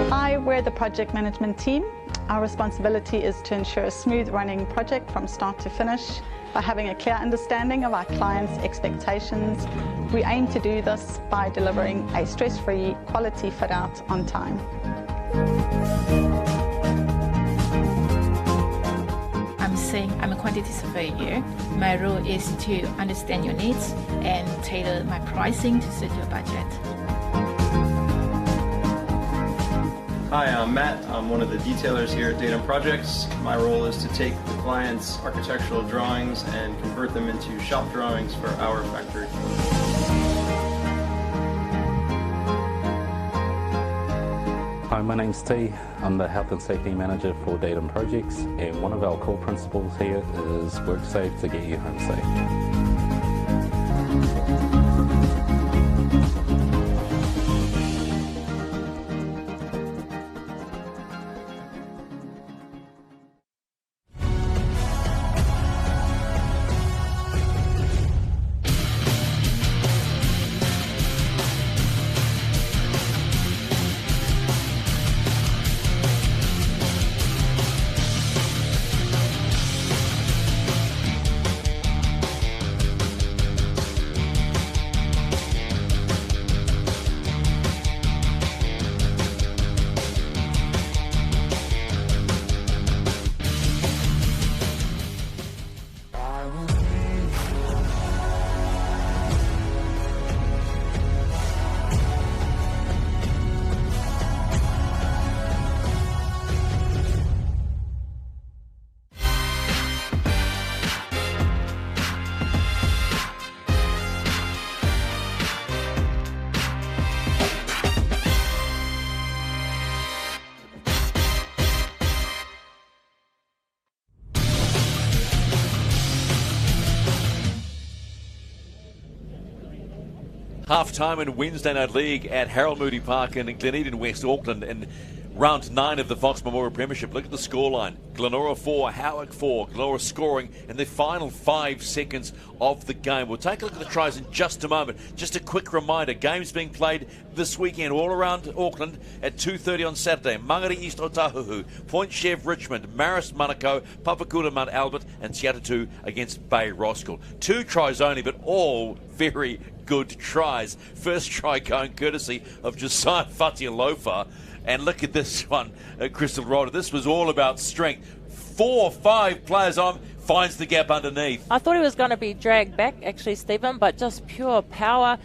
Hi, we're the project management team. Our responsibility is to ensure a smooth running project from start to finish. By having a clear understanding of our clients' expectations, we aim to do this by delivering a stress-free, quality fit-out on time. I'm saying I'm a quantity surveyor here. My role is to understand your needs and tailor my pricing to suit your budget. Hi, I'm Matt. I'm one of the detailers here at Datum Projects. My role is to take the client's architectural drawings and convert them into shop drawings for our factory. Hi, my name's T. I'm the Health and Safety Manager for Datum Projects, and one of our core principles here is work safe to get you home safe. Half-time in Wednesday Night League at Harold Moody Park in Gleneden, West Auckland, in round 9 of the Fox Memorial Premiership. Look at the scoreline. Glenora 4, Howick 4. Glenora scoring in the final 5 seconds of the game. We'll take a look at the tries in just a moment. Just a quick reminder, games being played this weekend all around Auckland at 2:30 on Saturday. Mangere East Otahuhu, Point Chev Richmond, Marist Manukau, Papakura Mount Albert, and Te Atatu against Bay Roskill. 2 tries only, but all very good tries. First try going courtesy of Josiah Fatialofa. And look at this one, Crystal Ryder. This was all about strength. 4 or 5 players on, finds the gap underneath. I thought he was going to be dragged back, actually, Stephen, but just pure power.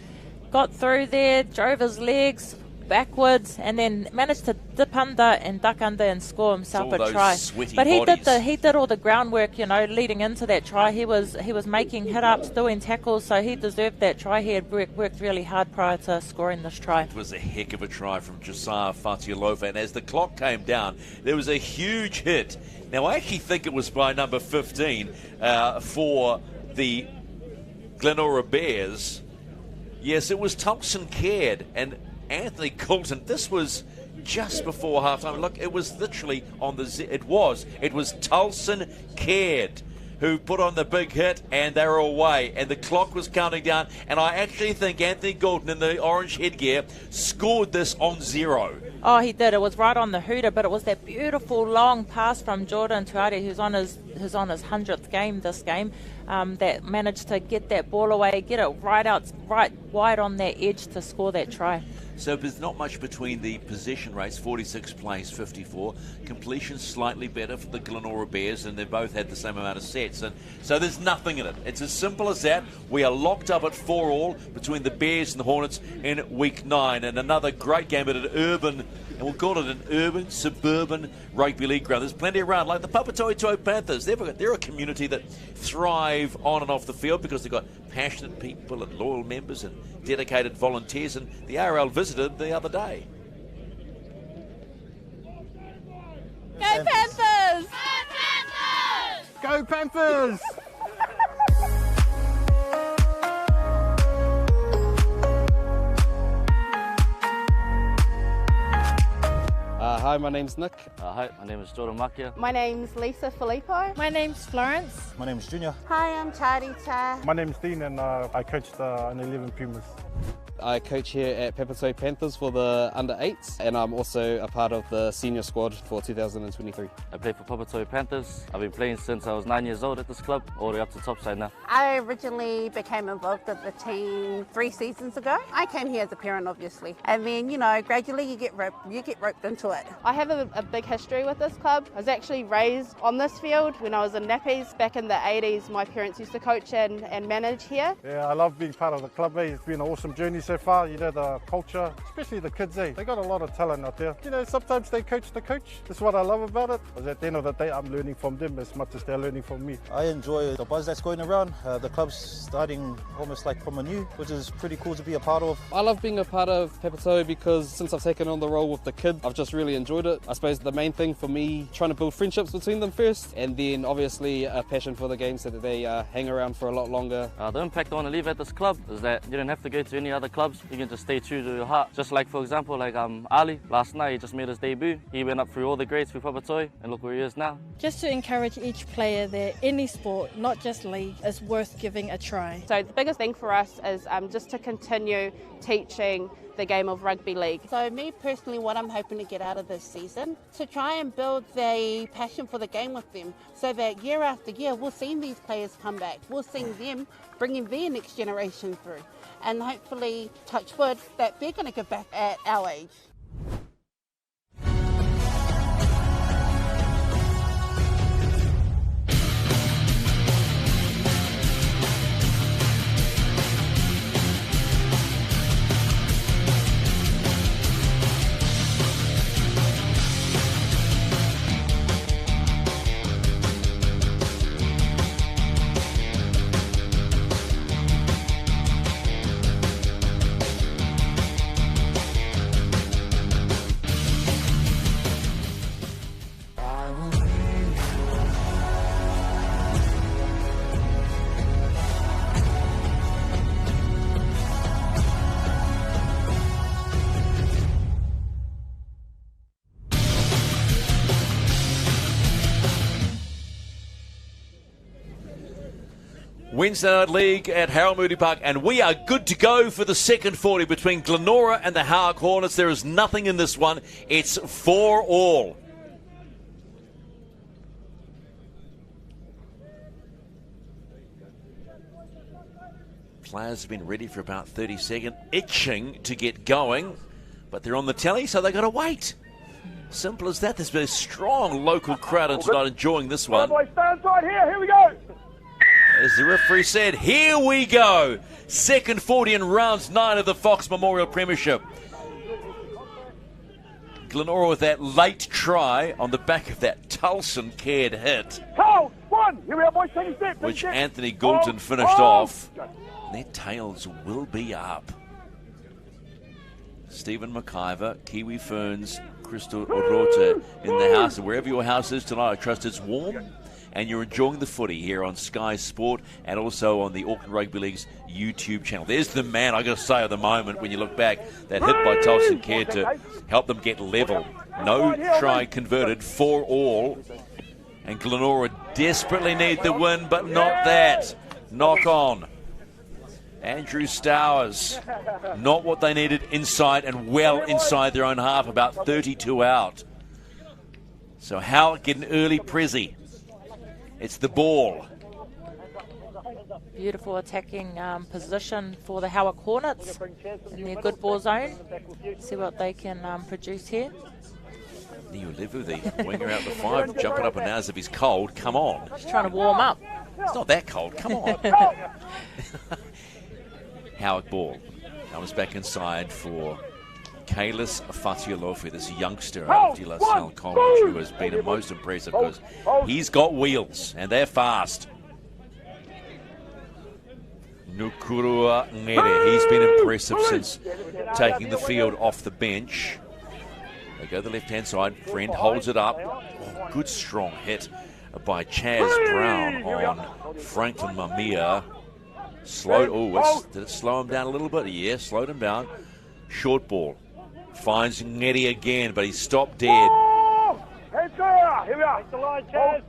Got through there, drove his legs backwards, and then managed to dip under and duck under and score himself a try. But he did all the groundwork, you know, leading into that try. He was making hit-ups, doing tackles, so he deserved that try. He had worked really hard prior to scoring this try. It was a heck of a try from Josiah Fatialofa, and as the clock came down, there was a huge hit. Now, I actually think it was by number 15 for the Glenora Bears. Yes, it was Tulson Caird and Anthony Coulton. This was just before halftime. Look, it was literally on the it was Tulson Caird who put on the big hit, and they were away. And the clock was counting down, and I actually think Anthony Goulden in the orange headgear scored this on 0. Oh, he did. It was right on the hooter, but it was that beautiful long pass from Jordan Tuari, who's on his 100th game this game, that managed to get that ball away, get it right wide on that edge to score that try. So there's not much between the possession rates, 46 plays, 54. Completion slightly better for the Glenora Bears, and they both had the same amount of sets. And so there's nothing in it. It's as simple as that. We are locked up at 4-all between the Bears and the Hornets in week 9. And another great game at an urban, and we'll call it an urban, suburban rugby league ground. There's plenty around, like the Papatoetoe Panthers. They're a community that thrive on and off the field because they've got passionate people and loyal members and dedicated volunteers, and the ARL visited the other day. Go Panthers! Go Panthers! Hi, my name's Nick. Hi, my name is Jordan Makia. My name's Lisa Filippo. My name's Florence. My name's Junior. Hi, I'm Charita. My name's Dean, and I coach the under 11 Pumas. I coach here at Papatoetoe Panthers for the under-8s, and I'm also a part of the senior squad for 2023. I play for Papatoetoe Panthers. I've been playing since I was 9 years old at this club, all the way up to topside now. I originally became involved with the team 3 seasons ago. I came here as a parent, obviously, and then, you know, gradually you get roped into it. I have a big history with this club. I was actually raised on this field when I was in nappies. Back in the 80s, my parents used to coach and manage here. Yeah, I love being part of the club. It's been an awesome journey so far. You know, the culture, especially the kids, they got a lot of talent out there. You know, sometimes they coach the coach. That's what I love about it. Because at the end of the day, I'm learning from them as much as they're learning from me. I enjoy the buzz that's going around. The club's starting almost like from anew, which is pretty cool to be a part of. I love being a part of Papatoetoe because since I've taken on the role with the kids, I've just really enjoyed it. I suppose the main thing for me, trying to build friendships between them first, and then obviously a passion for the game so that they hang around for a lot longer. The impact I want to leave at this club is that you don't have to go to any other clubs. You can just stay true to your heart. Just like, for example, like Ali, last night he just made his debut. He went up through all the grades for Papatoetoe, and look where he is now. Just to encourage each player that any sport, not just league, is worth giving a try. So the biggest thing for us is just to continue teaching the game of rugby league. So me personally, what I'm hoping to get out of this season, to try and build the passion for the game with them, so that year after year we'll see these players come back. We'll see them bringing their next generation through, and hopefully, touch wood, that they're going to give back at our age. Wednesday Night League at Harold Moody Park, and we are good to go for the second 40 between Glenora and the Howick Hornets. There is nothing in this one. It's 4-all. Players have been ready for about 30 seconds, itching to get going, but they're on the telly, so they've got to wait. Simple as that. There's been a strong local crowd tonight enjoying this one. Boys, stand right here we go! As the referee said, here we go. Second 40 in round 9 of the Fox Memorial Premiership. Glenora with that late try on the back of that Tulson cared hit. Carl, one! Here we are, boys, taking step. Which Anthony Goulden finished off. Their tails will be up. Stephen McIver, Kiwi Ferns, Crystal Orote in the house. And wherever your house is tonight, I trust it's warm and you're enjoying the footy here on Sky Sport and also on the Auckland Rugby League's YouTube channel. There's the man, I got to say, at the moment, when you look back, that hit by Tulson Care to help them get level. No try converted, 4-all. And Glenora Desperately need the win, but not that. Knock on. Andrew Stowers, not what they needed inside and well inside their own half, about 32 out. So Howick get an early Prezi. It's the ball. Beautiful attacking position for the Howick Hornets in their good ball zone. See what they can produce here. Niulevu, the winger out the 5, jumping up and down as if he's cold. Come on. He's trying to warm up. It's not that cold. Come on. Howick ball comes back inside for Kalis Fatialofi, this youngster out of De La Salle College, who has been most impressive because he's got wheels and they're fast. Nukurua Ngere, he's been impressive since taking the field off the bench. They go to the left-hand side. Friend holds it up. Oh, good strong hit by Chaz Brown on Franklin Mamia. Did it slow him down a little bit? Yeah, slowed him down. Short ball. Finds Ngeri again, but he's stopped dead. Here we are.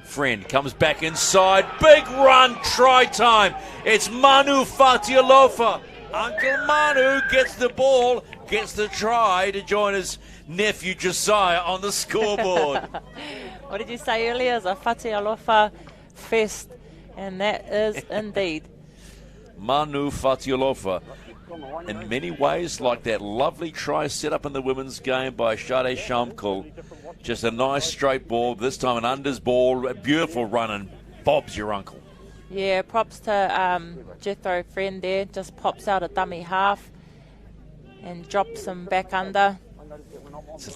Friend comes back inside. Big run, try time. It's Manu Fatialofa. Uncle Manu gets the ball, gets the try to join his nephew Josiah on the scoreboard. What did you say earlier? It's a Fatialofa fest, and that is indeed. Manu Fatialofa, in many ways, like that lovely try set up in the women's game by Shade Shamkul. Just a nice straight ball, this time an unders ball, a beautiful run, and Bob's your uncle. Yeah, props to Jethro Friend there. Just pops out a dummy half and drops him back under. It's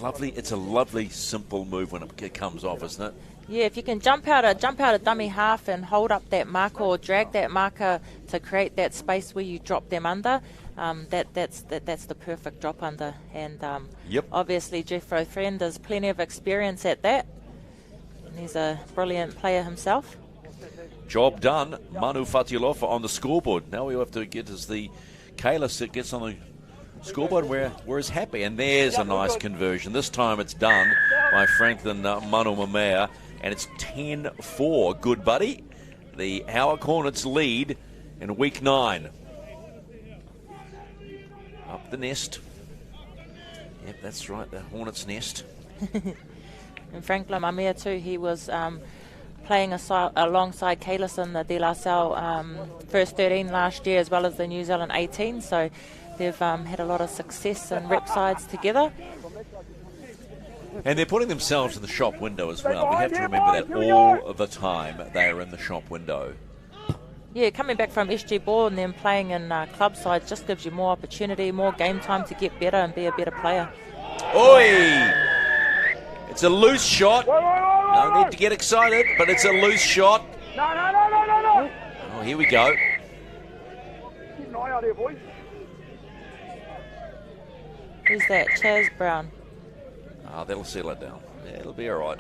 a lovely, simple move when it comes off, isn't it? Yeah, if you can jump out a dummy half and hold up that marker or drag that marker to create that space where you drop them under, that's the perfect drop under. And obviously Jeffro Friend has plenty of experience at that. And he's a brilliant player himself. Job done. Manu Fatialofa on the scoreboard. Now we have to get as the Kalis that gets on the scoreboard where we're happy. And there's a nice conversion. This time it's done by Franklin Manu Mamea. And it's 10-4. Good buddy. The Howick Hornets lead in week 9. Up the nest. Yep, that's right. The Hornets nest. And Franklin Mamea too. He was playing alongside Kalis in the De La Salle first 13 last year, as well as the New Zealand 18. So they've had a lot of success in rep sides together. And they're putting themselves in the shop window as well. We have to remember that all of the time they are in the shop window. Yeah, coming back from SG Ball and then playing in club sides just gives you more opportunity, more game time to get better and be a better player. Oi! It's a loose shot. No need to get excited, but it's a loose shot. No. Oh, here we go. Keep an eye out here, boys. Who's that? Chaz Brown. That'll settle it down. Yeah, it'll be all right.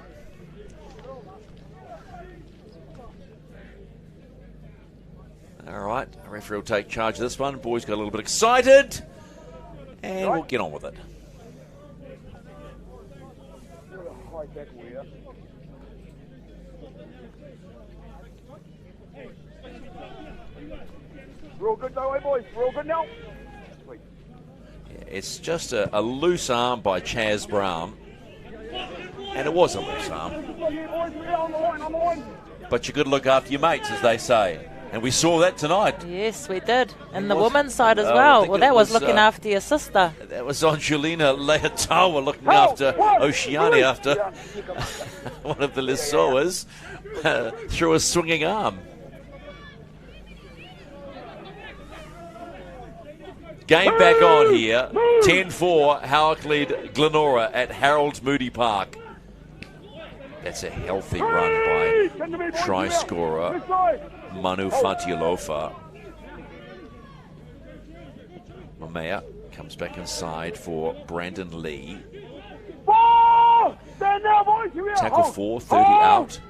All right, the referee will take charge of this one. Boys got a little bit excited, and we'll get on with it. We're all good though, boys? We're all good now? It's just a loose arm by Chaz Brown. And it was a loose arm. But you got to look after your mates, as they say. And we saw that tonight. Yes, we did. And the women's side as well. Well, that was looking after your sister. That was Angelina Leotawa looking after Oceania after one of the Lesoas threw a swinging arm. Game back on here. 10-4, Howick lead Glenora at Harold Moody Park. That's a healthy run by try scorer Manu Fatialofa. Mamea comes back inside for Brandon Lee. Tackle 4, 30 out.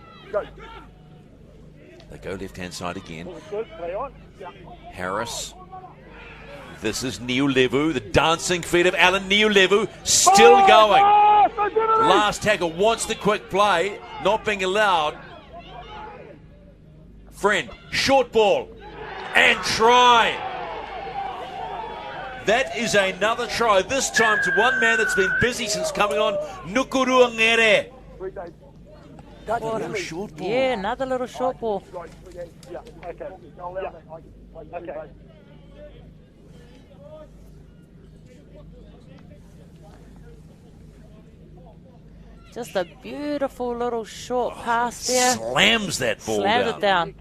They go left-hand side again. Harris This is Niulevu, the dancing feet of Alan Niulevu, still going. Last tackle wants the quick play, not being allowed. Friend, short ball, and try. That is another try, this time to one man that's been busy since coming on, Nukuru Ngere. What a short ball. Yeah, another little short ball. Just a beautiful little short pass there. Slams that ball Slams it down.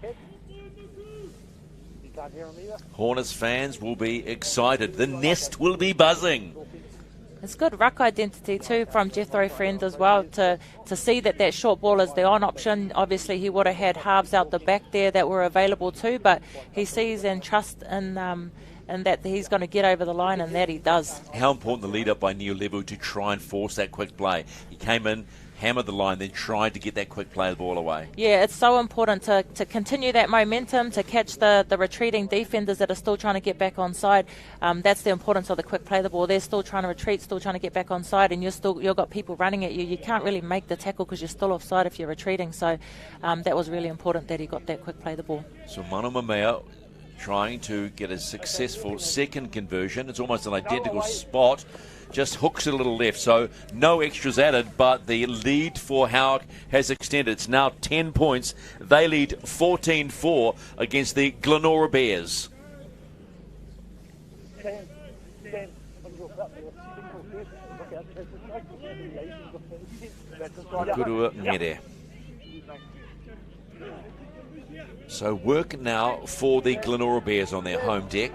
Hornets fans will be excited. The nest will be buzzing. It's good ruck identity too from Jethro Friend as well to see that short ball is the on option. Obviously he would have had halves out the back there that were available too, but he sees and trusts in that he's going to get over the line, and that he does. How important the lead up by Niulevu to try and force that quick play. He came in, hammered the line, then tried to get that quick play ball away. Yeah, it's so important to continue that momentum, to catch the retreating defenders that are still trying to get back on side. That's the importance of the quick play the ball. They're still trying to retreat, still trying to get back on side, and you've got people running at you. You can't really make the tackle because you're still offside if you're retreating. So that was really important that he got that quick play the ball. So Manu Mamea trying to get a successful second conversion. It's almost an identical spot. Just hooks it a little left, so no extras added, but the lead for Howick has extended. It's now 10 points. They lead 14-4 against the Glenora Bears. Gurua Ngere. So work now for the Glenora Bears on their home deck.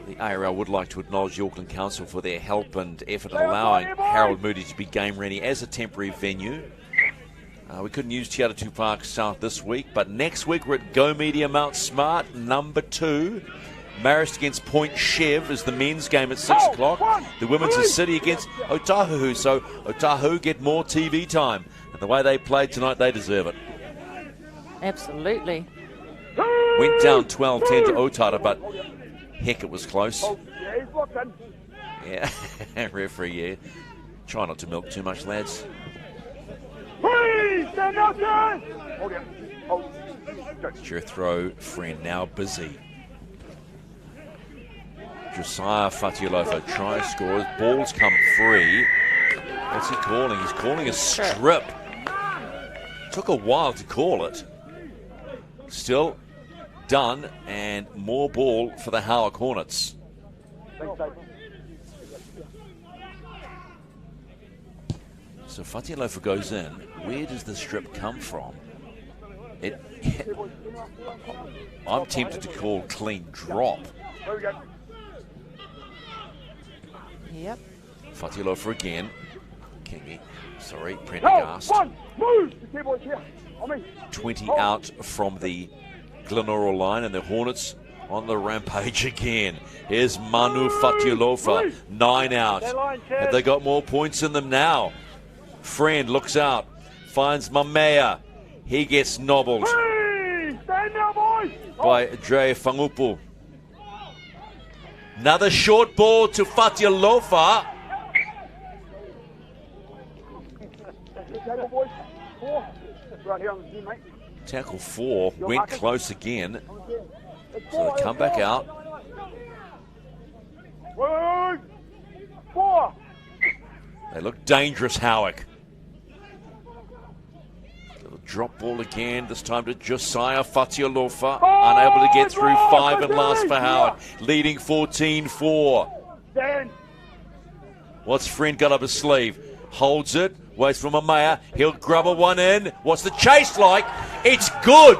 The ARL would like to acknowledge the Auckland Council for their help and effort in allowing Harold Moody to be game ready as a temporary venue. We couldn't use Te Atatū Park South this week, but next week we're at Go Media Mount Smart, number 2. Marist against Point Chev is the men's game at 6 o'clock. The women's is City against Otahuhu, so Otahuhu get more TV time. And the way they played tonight, they deserve it. Absolutely. Went down 12-10 to Otara, but heck, it was close. Yeah, referee, yeah. Try not to milk too much, lads. Jethro Friend now busy. Josiah Fatialofa try scores. Balls come free. What's he calling? He's calling a strip. Took a while to call it. Still done, and more ball for the Howick Hornets. So Fatialofa goes in. Where does the strip come from? I'm tempted to call clean drop. Yep. Fatialofa again. Kingy. Sorry, Prendergast. 20 out from the Glenora line, and the Hornets on the rampage again. Here's Manu Fatialofa, 9 out. Have they got more points in them now? Friend looks out, finds Mamea. He gets nobbled by Dre Fangupu. Another short ball to Fatialofa. Tackle 4, went close again. So they come back out. They look dangerous, Howick. Little drop ball again, this time to Josiah Fatialofa. Unable to get through 5 and last for Howick. Leading 14-4. What's Friend got up his sleeve? Holds it, waits for Mamea. He'll grub a one in. What's the chase like? It's good.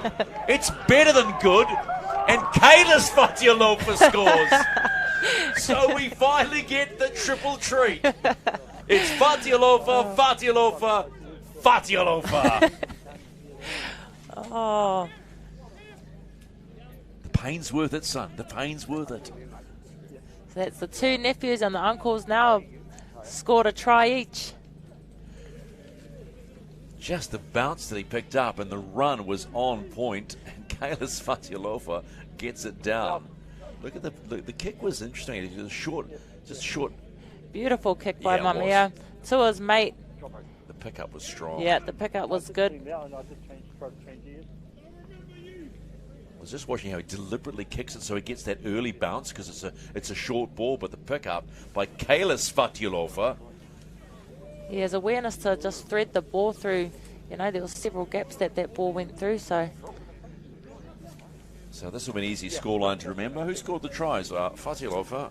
It's better than good. And Kayla's Fatialofa scores. So we finally get the triple treat. It's Fatialofa, Fatialofa, Fatialofa. Oh. The pain's worth it, son. The pain's worth it. So that's the 2 nephews and the uncles now scored a try each. Just the bounce that he picked up and the run was on point, and Kalis Fatialofa gets it down. Look at the kick was interesting. It was short. Beautiful kick by Yeah, it Mamea to his mate. The pickup was strong. Yeah, the pickup was good. I was just watching how he deliberately kicks it so he gets that early bounce because it's a short ball, but the pickup by Kalis Fatialofa. He has awareness to just thread the ball through. You know, there were several gaps that ball went through, so this will be an easy scoreline to remember. Who scored the tries? Fatialofa,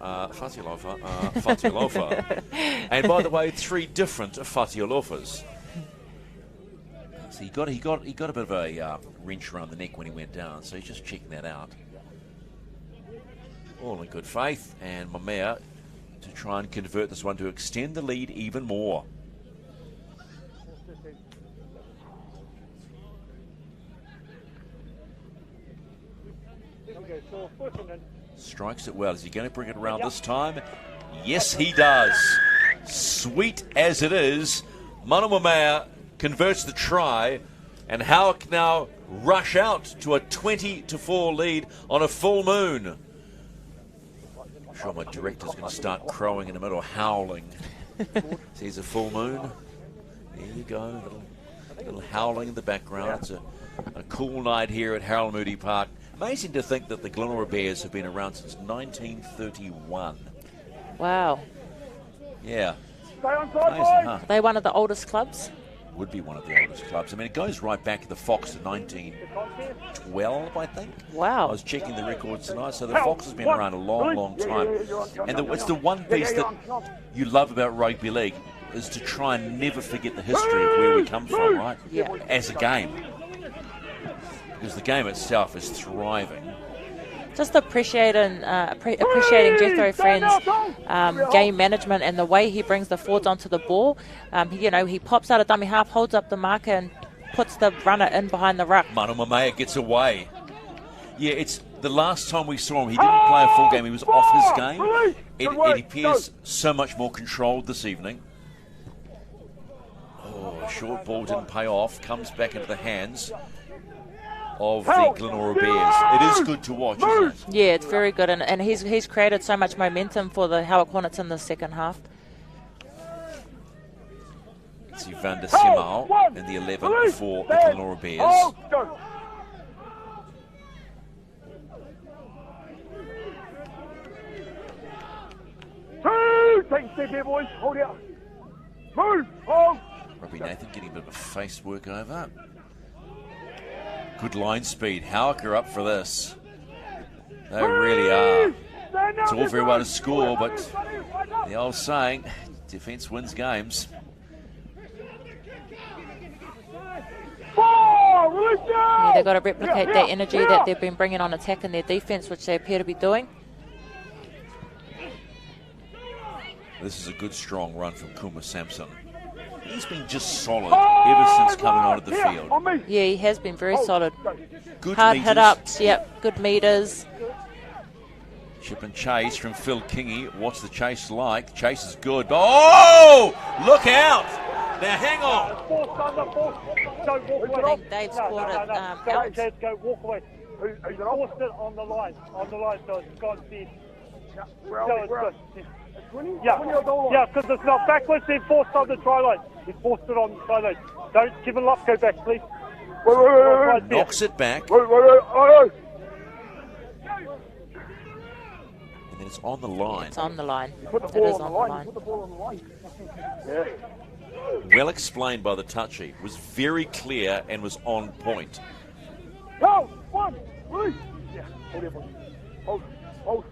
Fatialofa. And by the way, 3 different Fatialofas. So he got a bit of a wrench around the neck when he went down, so he's just checking that out. All in good faith, and Mamea to try and convert this one to extend the lead even more. Strikes it well. Is he going to bring it around this time? Yes, he does. Sweet as it is, Manu Mamea converts the try, and Howick now rush out to a 20-4 lead on a full moon. I'm sure my director's going to start crowing in the middle, howling. Sees a full moon. There you go, little howling in the background. It's a cool night here at Harold Moody Park. Amazing to think that the Glenora Bears have been around since 1931. wow. Yeah. Amazing, huh? Are they one of the oldest clubs? Would be one of the oldest clubs. I mean, it goes right back to the Fox in 1912, I think. Wow. I was checking the records tonight, so the Fox has been around a long, long time. And it's the one piece that you love about rugby league is to try and never forget the history of where we come from, right? Yeah. As a game. Because the game itself is thriving. Just appreciating Jethro Friend's game management and the way he brings the forwards onto the ball. He pops out a dummy half, holds up the marker, and puts the runner in behind the ruck. Manu Mamea gets away. Yeah, it's the last time we saw him, he didn't play a full game. He was off his game. It appears so much more controlled this evening. Oh, a short ball didn't pay off. Comes back into the hands of the Glenora Bears. It is good to watch, isn't it? Yeah, it's very good, and he's created so much momentum for the Howick Hornets in the second half. It's Van der Simau in the 11 for the Glenora Bears. Take a step here, boys. Hold out. Move. Hold. Robbie Nathan getting a bit of face work over. Good line speed. Howick are up for this. They really are. It's all very well to score, but the old saying, defence wins games. Yeah, they've got to replicate that energy that they've been bringing on attack in their defence, which they appear to be doing. This is a good strong run from Kuma Sampson. He's been just solid ever since coming onto the field. Yeah, he has been very solid. Good hard meters. hit-ups, yep, good meters. Chip and chase from Phil Kingy. What's the chase like? Chase is good. Oh! Look out! Now hang on. I think Dave scored it out. Go walk away. Who's forced it on the line? So it's gone deep. Yeah, because it's not backwards. They forced on the try line. He forced it on the try line. Don't give it up. Go back, please. Knocks it back. And then it's on the line. It's on the line. Put the It ball is on the line. Put the ball on the line. Yeah. Well explained by the touchy. Was very clear and was on point. Go! 1, 3. Yeah. Hold it, boy. Hold.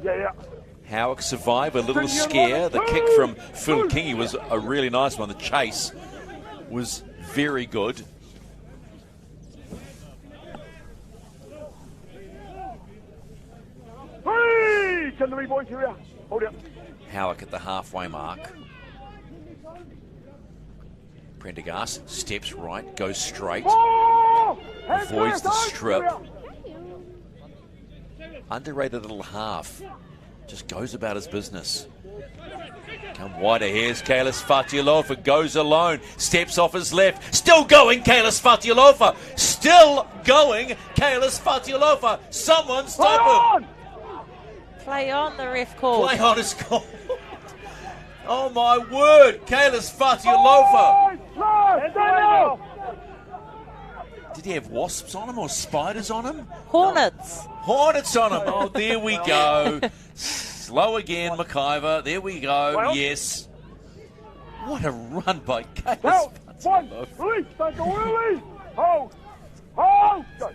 Yeah. Howick survived a little scare. The kick from Phil Kingy was a really nice one. The chase was very good. Hey! Come to me, boys. Here we are. Hold it. Howick at the halfway mark. Prendergast steps right, goes straight, avoids the strip. Underrated little half just goes about his business. Come wider, here's Kalis Fatialofa, goes alone, steps off his left, still going, Kalis Fatialofa, still going, Kalis Fatialofa. Someone stop him. Play on, the ref called. Play on is called. Oh my word, Kalis Fatialofa. Did he have wasps on him or spiders on him? Hornets. Hornets on him. Oh, there we go. Slow again, McIver. There we go. Well, yes. What a run by Kalis Fatialofa. Release, take a release. Hold. Hold. Go.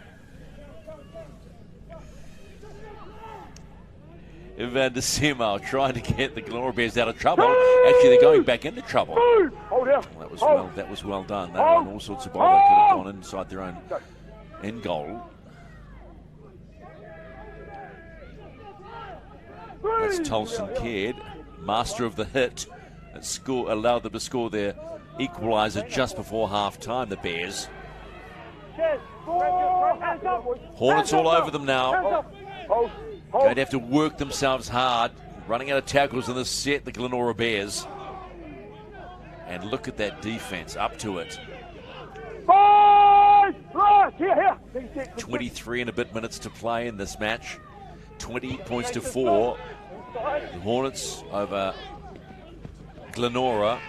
Van der Simo trying to get the Glenora Bears out of trouble. Actually, they're going back into trouble. Well, that was well done. They were on all sorts of ball. They could have gone inside their own end goal. That's Tolson Caird, master of the hit, that allowed them to score their equaliser just before half-time, the Bears. Hornets all over them now. Going to have to work themselves hard. Running out of tackles in this set, the Glenora Bears. And look at that defence, up to it. 23 and a bit minutes to play in this match. 20 points to 4. The Hornets over Glenora.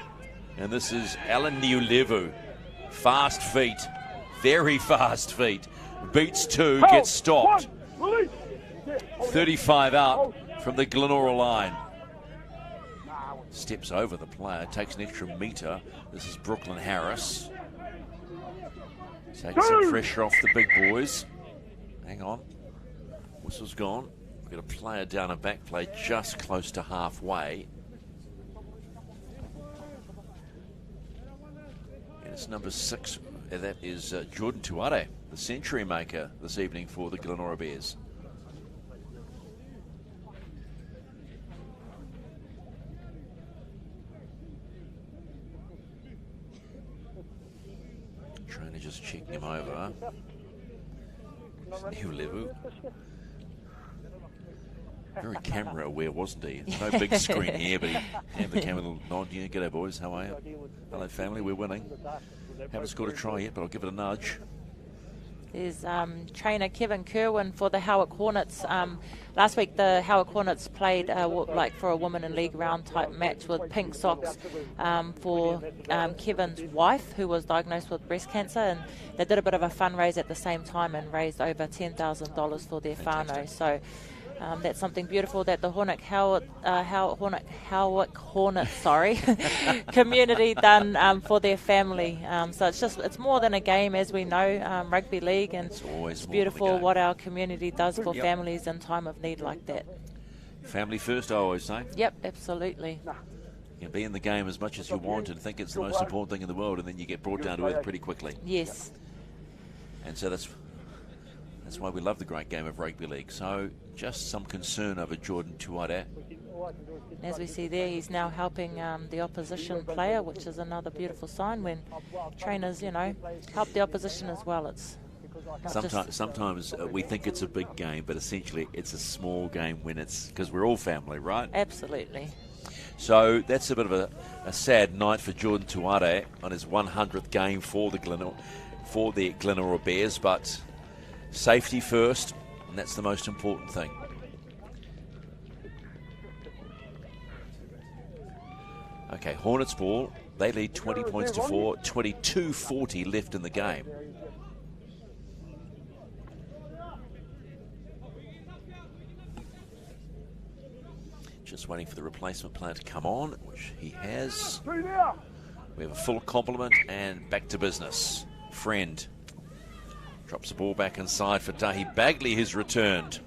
And this is Alan Niulevu. Fast feet. Very fast feet. Beats 2, gets stopped. 35 out from the Glenora line. Steps over the player, takes an extra metre. This is Brooklyn Harris. Taking some pressure off the big boys. Hang on. Whistle's gone. We've got a player down a back play just close to halfway. And it's number 6. That is Jordan Tuare, the century maker this evening for the Glenora Bears. Trainer just checking him over. Niulevu. Very camera aware, wasn't he? No big screen here, but he gave the camera a little nod. Yeah, g'day boys, how are you? Hello family, we're winning. Haven't scored a try yet, but I'll give it a nudge. There's trainer Kevin Kerwin for the Howick Hornets. Last week the Howick Hornets played like for a woman in league round type match with pink socks for Kevin's wife, who was diagnosed with breast cancer, and they did a bit of a fundraise at the same time and raised over $10,000 for their whānau. So that's something beautiful that the Howick Hornets community done for their family. So it's more than a game, as we know, rugby league, and it's beautiful what our community does for families in time of need like that. Family first, I always say. Yep, absolutely. You can be in the game as much as you want and think it's the most important thing in the world, and then you get brought down to earth pretty quickly. Yes. And so that's why we love the great game of rugby league. So just some concern over Jordan Tuare. As we see there, he's now helping the opposition player, which is another beautiful sign when trainers, help the opposition as well. It's sometimes we think it's a big game, but essentially it's a small game when it's because we're all family, right? Absolutely. So that's a bit of a sad night for Jordan Tuare on his 100th game for the Glenora Bears, but safety first, and that's the most important thing. Okay, Hornets ball. They lead 20 points to 4, 22:40 left in the game. Just waiting for the replacement player to come on, which he has. We have a full complement and back to business. Friend drops the ball back inside for Tahi Bagley, who's returned.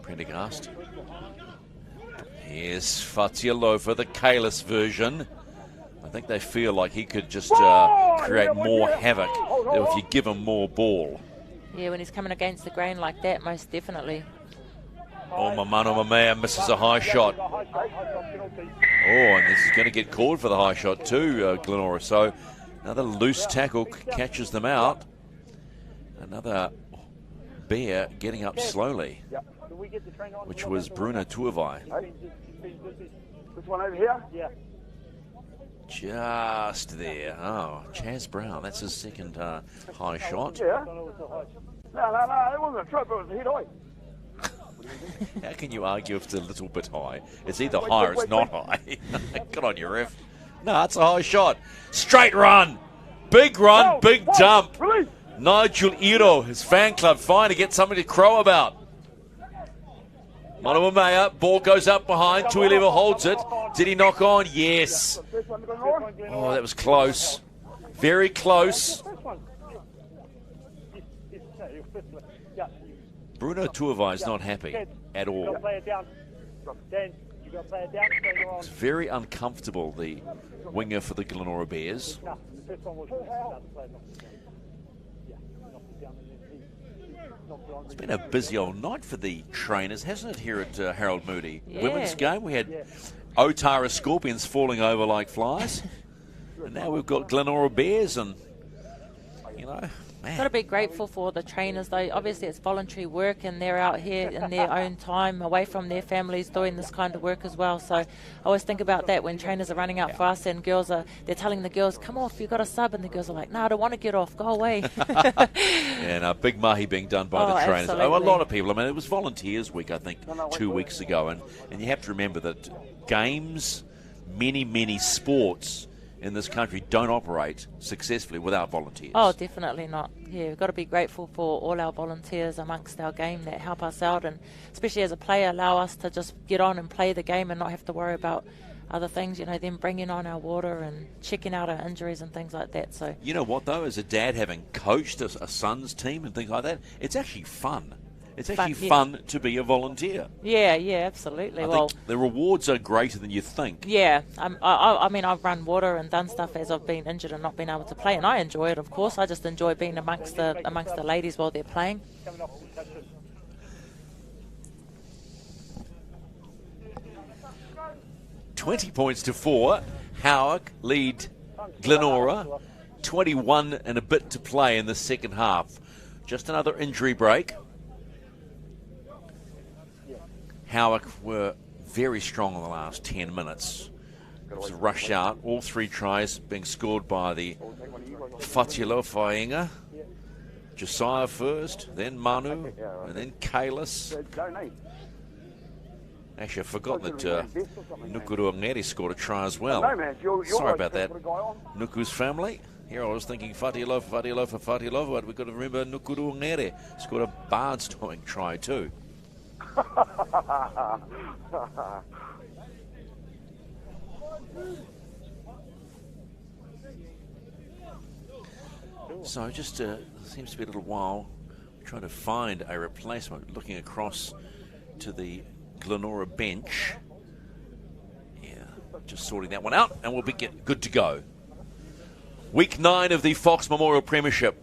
Prendergast. Here's Fatialofa, the Kalis version. I think they feel like he could just create more havoc if you give him more ball. Yeah, when he's coming against the grain like that, most definitely. Oh, Mamano Mamea misses a high shot. Oh, and this is going to get called for the high shot too, Glenora. So another loose tackle catches them out. Another bear getting up slowly, which was Bruno Tuivai. This one over here? Yeah. Just there. Oh, Chaz Brown. That's his second high shot. Yeah. No, it wasn't a trip, it was a hit high. How can you argue if it's a little bit high? It's either high or it's not high. Good on you, ref. No, it's a high shot. Straight run. Big run, big dump. Nigel Iro, his fan club, finally get something to crow about. Manawamea, ball goes up behind. Tuileva holds it. Did he knock on? Yes. Oh, that was close. Very close. Bruno Tuivai is not happy at all. It's very uncomfortable, the winger for the Glenora Bears. It's been a busy old night for the trainers, hasn't it, here at Harold Moody? Yeah. Women's game, we had Otara Scorpions falling over like flies. And now we've got Glenora Bears and, you know, Got to be grateful for the trainers, though. Obviously, it's voluntary work, and they're out here in their own time, away from their families, doing this kind of work as well. So I always think about that when trainers are running out for us, and they're telling the girls, "Come off, you got a sub," and the girls are like, "No, I don't want to get off. Go away." And a big mahi being done by the trainers. Absolutely. Oh, a lot of people. I mean, it was Volunteers Week, I think, 2 weeks ago, and you have to remember that games, many sports in this country don't operate successfully without volunteers. Oh, definitely not. Yeah, we've got to be grateful for all our volunteers amongst our game that help us out, and especially as a player, allow us to just get on and play the game and not have to worry about other things, them bringing on our water and checking out our injuries and things like that. So, you know what, though, as a dad, having coached a son's team and things like that, it's actually fun. It's actually fun to be a volunteer. Yeah, absolutely. I think the rewards are greater than you think. Yeah, I mean, I've run water and done stuff as I've been injured and not been able to play, and I enjoy it, of course. I just enjoy being amongst the ladies while they're playing. $20-4. Howick lead Glenora. 21 and a bit to play in the second half. Just another injury break. Howick were very strong in the last 10 minutes. It was a rush out. All three tries being scored by the Fatilo Fainga. Josiah first, then Manu, and then Kalis. Actually, I forgot that Nukuru Ngeri scored a try as well. Sorry about that. Nuku's family. Here I was thinking Fatilo, but we've got to remember Nukuru Ngeri scored a barnstorming try too. So just seems to be a little while trying to find a replacement. Looking across to the Glenora bench. Yeah, just sorting that one out, and we'll be good to go. Week 9 of the Fox Memorial Premiership.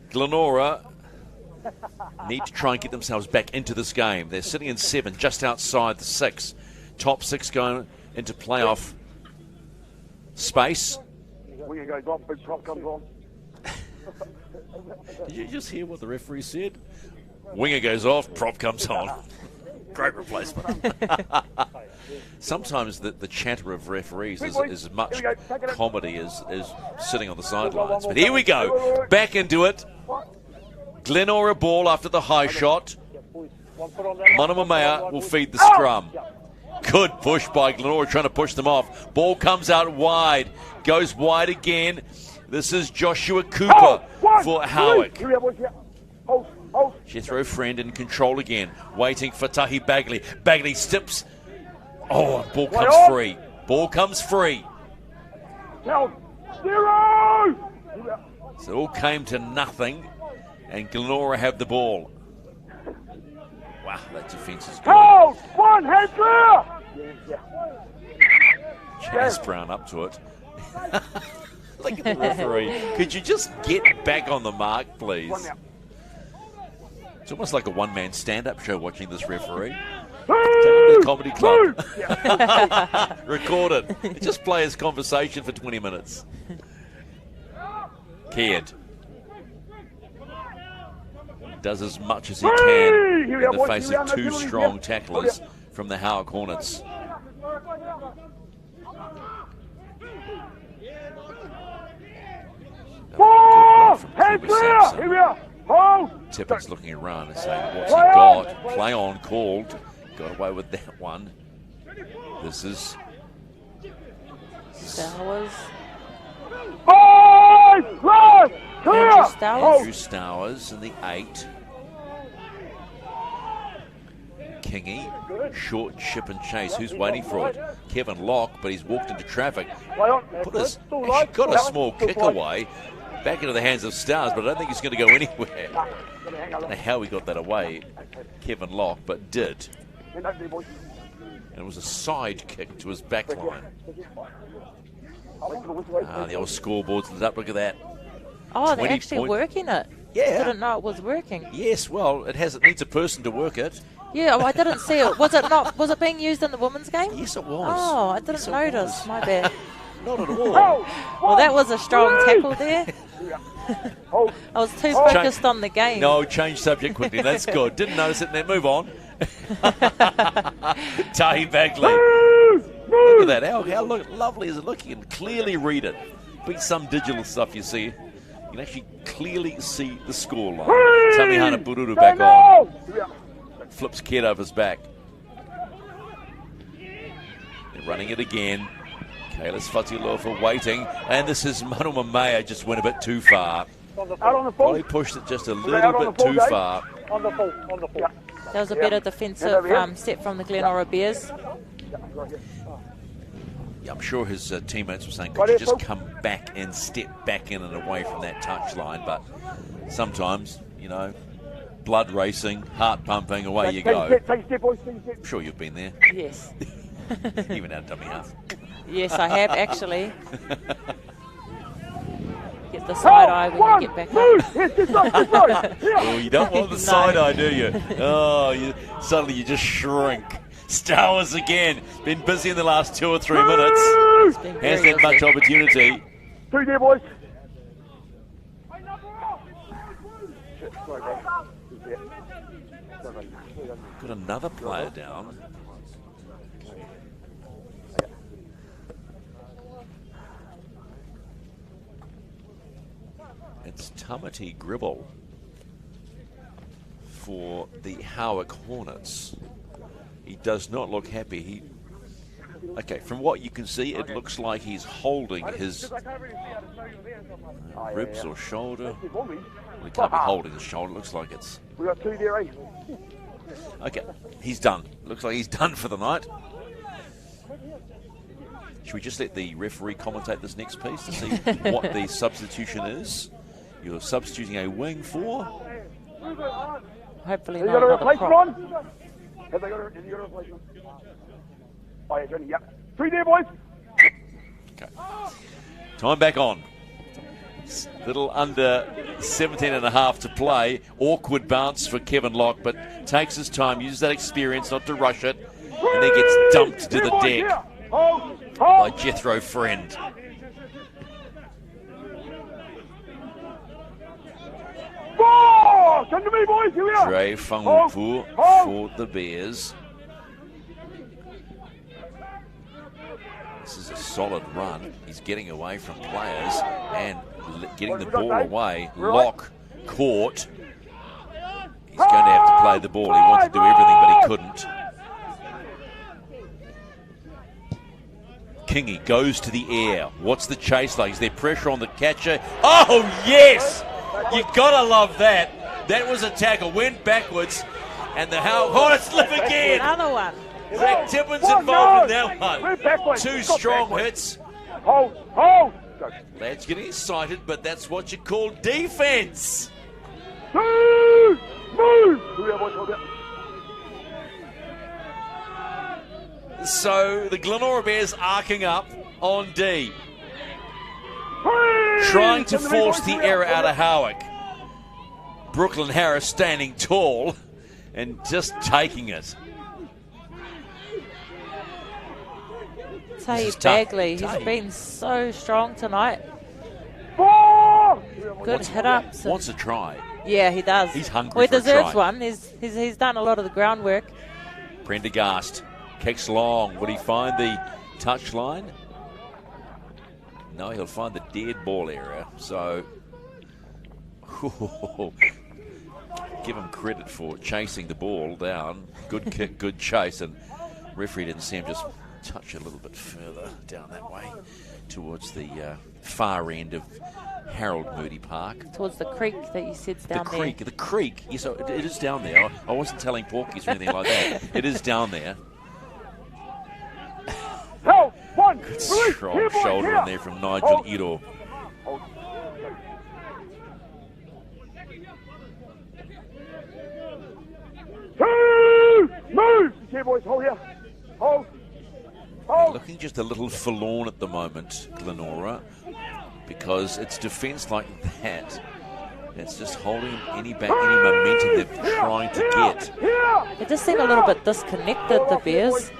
Glenora need to try and get themselves back into this game. They're sitting in 7, just outside the 6. Top 6 going into playoff space. Winger goes off, big prop comes on. Did you just hear what the referee said? Winger goes off, prop comes on. Great replacement. Sometimes the chatter of referees is as much comedy as sitting on the sidelines. But here we go. Back into it. Glenora ball after the high shot. Manamamea will feed the scrum. Good push by Glenora, trying to push them off. Ball comes out wide. Goes wide again. This is Joshua Cooper for Howick. Jethro Friend in control again. Waiting for Tahi Bagley. Bagley steps. Oh, ball comes free. Ball comes free. So it all came to nothing. And Glenora have the ball. Wow, that defence is good. One, head clear! Chaz Brown up to it. Look at the referee. Could you just get back on the mark, please? It's almost like a one-man stand-up show watching this referee. Take him to the comedy club. Record it. Just play his conversation for 20 minutes. Caird. does as much as he can in the face of two strong tacklers from the Howick Hornets. Hands clear! Here we are! Hold! Tippin's looking around and saying, what's he got? Play on called. Got away with that one. This is Stowers. Andrew Stowers in the 8. Kingy, short chip and chase. Who's waiting for it? Kevin Locke, but he's walked into traffic. Actually got a small kick away. Back into the hands of Stowers, but I don't think he's going to go anywhere. I don't know how he got that away, Kevin Locke, but did. And it was a side kick to his back line. The old scoreboard's lit up. Look at that. Oh, they're actually working it. Yeah. Didn't know it was working. Yes, well, it needs a person to work it. Yeah, I didn't see it. Was it not? Was it being used in the women's game? Yes, it was. Oh, I didn't notice. My bad. Not at all. Well, that was a strong tackle there. I was too focused on the game. No, change subject quickly. That's good. Didn't notice it, and then move on. Tahi Bagley. Look at that. How lovely is it looking? You can clearly read it. Beat some digital stuff you see. You can actually clearly see the scoreline. Tamihana Bururu back on. Flips Ked over his back. They're running it again. Kalis Fatilofa waiting, and this is Manu Mamea just went a bit too far. Probably pushed it just a little bit too far. That was a better defensive set from the Glenora Bears. Yeah, I'm sure his teammates were saying, could you just come back and step back in and away from that touchline? But sometimes, you know, blood racing, heart pumping, away you go. I'm sure you've been there. Yes. Even out dummy half. Yes, I have actually. Get the side eye when you get back up. Oh, you don't want the side eye, do you? Oh, suddenly you just shrink. Stowers again. Been busy in the last 2 or 3 minutes. Hasn't had much opportunity. 2 there, boys. Got another player down. It's Tamati Gribble for the Howick Hornets. He does not look happy. Okay, from what you can see, it looks like he's holding his ribs or shoulder. Well, he can't be holding his shoulder. It looks like it's... We got 2 there, eh? Okay, he's done. Looks like he's done for the night. Should we just let the referee commentate this next piece to see what the substitution is? You're substituting a wing for? Hopefully not. Have you got a replacement? Have you got a replacement? Oh, yeah, Johnny, yep. 3 there, boys. Okay. Time back on. Little under 17 and a half to play. Awkward bounce for Kevin Locke, but takes his time, uses that experience not to rush it, and then gets dumped to the deck by Jethro Friend. Come to me, boys. Here we are. Dre Fangupu for the Bears. This is a solid run. He's getting away from players and getting the ball away. Locke caught. He's going to have to play the ball. He wanted to do everything, but he couldn't. Kingy goes to the air. What's the chase like? Is there pressure on the catcher? Oh, yes! You gotta love that. That was a tackle. Went backwards, and the Howick Hornets live again. Another one. Zach Tippin's involved in that one. 2 strong hits. Hold. Lads getting excited, but that's what you call defense. Move. So the Glenora Bears arcing up on D. Trying to force the error out of Howick. Brooklyn Harris standing tall and just taking it. Tahi Bagley, he's been so strong tonight. Good hit-ups. Wants a try. Yeah, he does. He's hungry well, he for a deserves try. one. He's done a lot of the groundwork. Prendergast kicks long. Would he find the touch line? No, he'll find the dead ball area. So, give him credit for chasing the ball down. Good kick, good chase. And referee didn't see him just touch a little bit further down that way towards the far end of Harold Moody Park. Towards the creek that you said's down there. The creek. Yes, it is down there. I wasn't telling porkies or anything like that. It is down there. Good strong shoulder in there from Nigel Iro. Move! Okay, boys, hold here. Hold. Looking just a little forlorn at the moment, Glenora, because it's defence like that. It's just holding any momentum they're trying to get. They just seem a little bit disconnected, the Bears.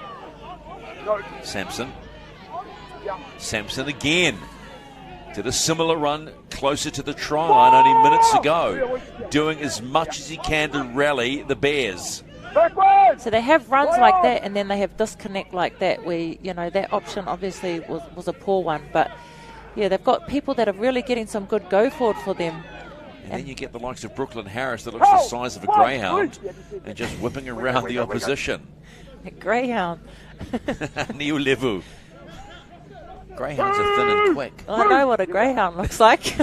Sampson again. Did a similar run closer to the try line only minutes ago. Doing as much as he can to rally the Bears. So they have runs like that, and then they have disconnect like that, where, that option obviously was a poor one. But, yeah, they've got people that are really getting some good go forward for them. And then you get the likes of Brooklyn Harris that looks the size of a greyhound and just whipping around the opposition. A greyhound. Neil Levu. Greyhounds are thin and quick. I know what a greyhound looks like.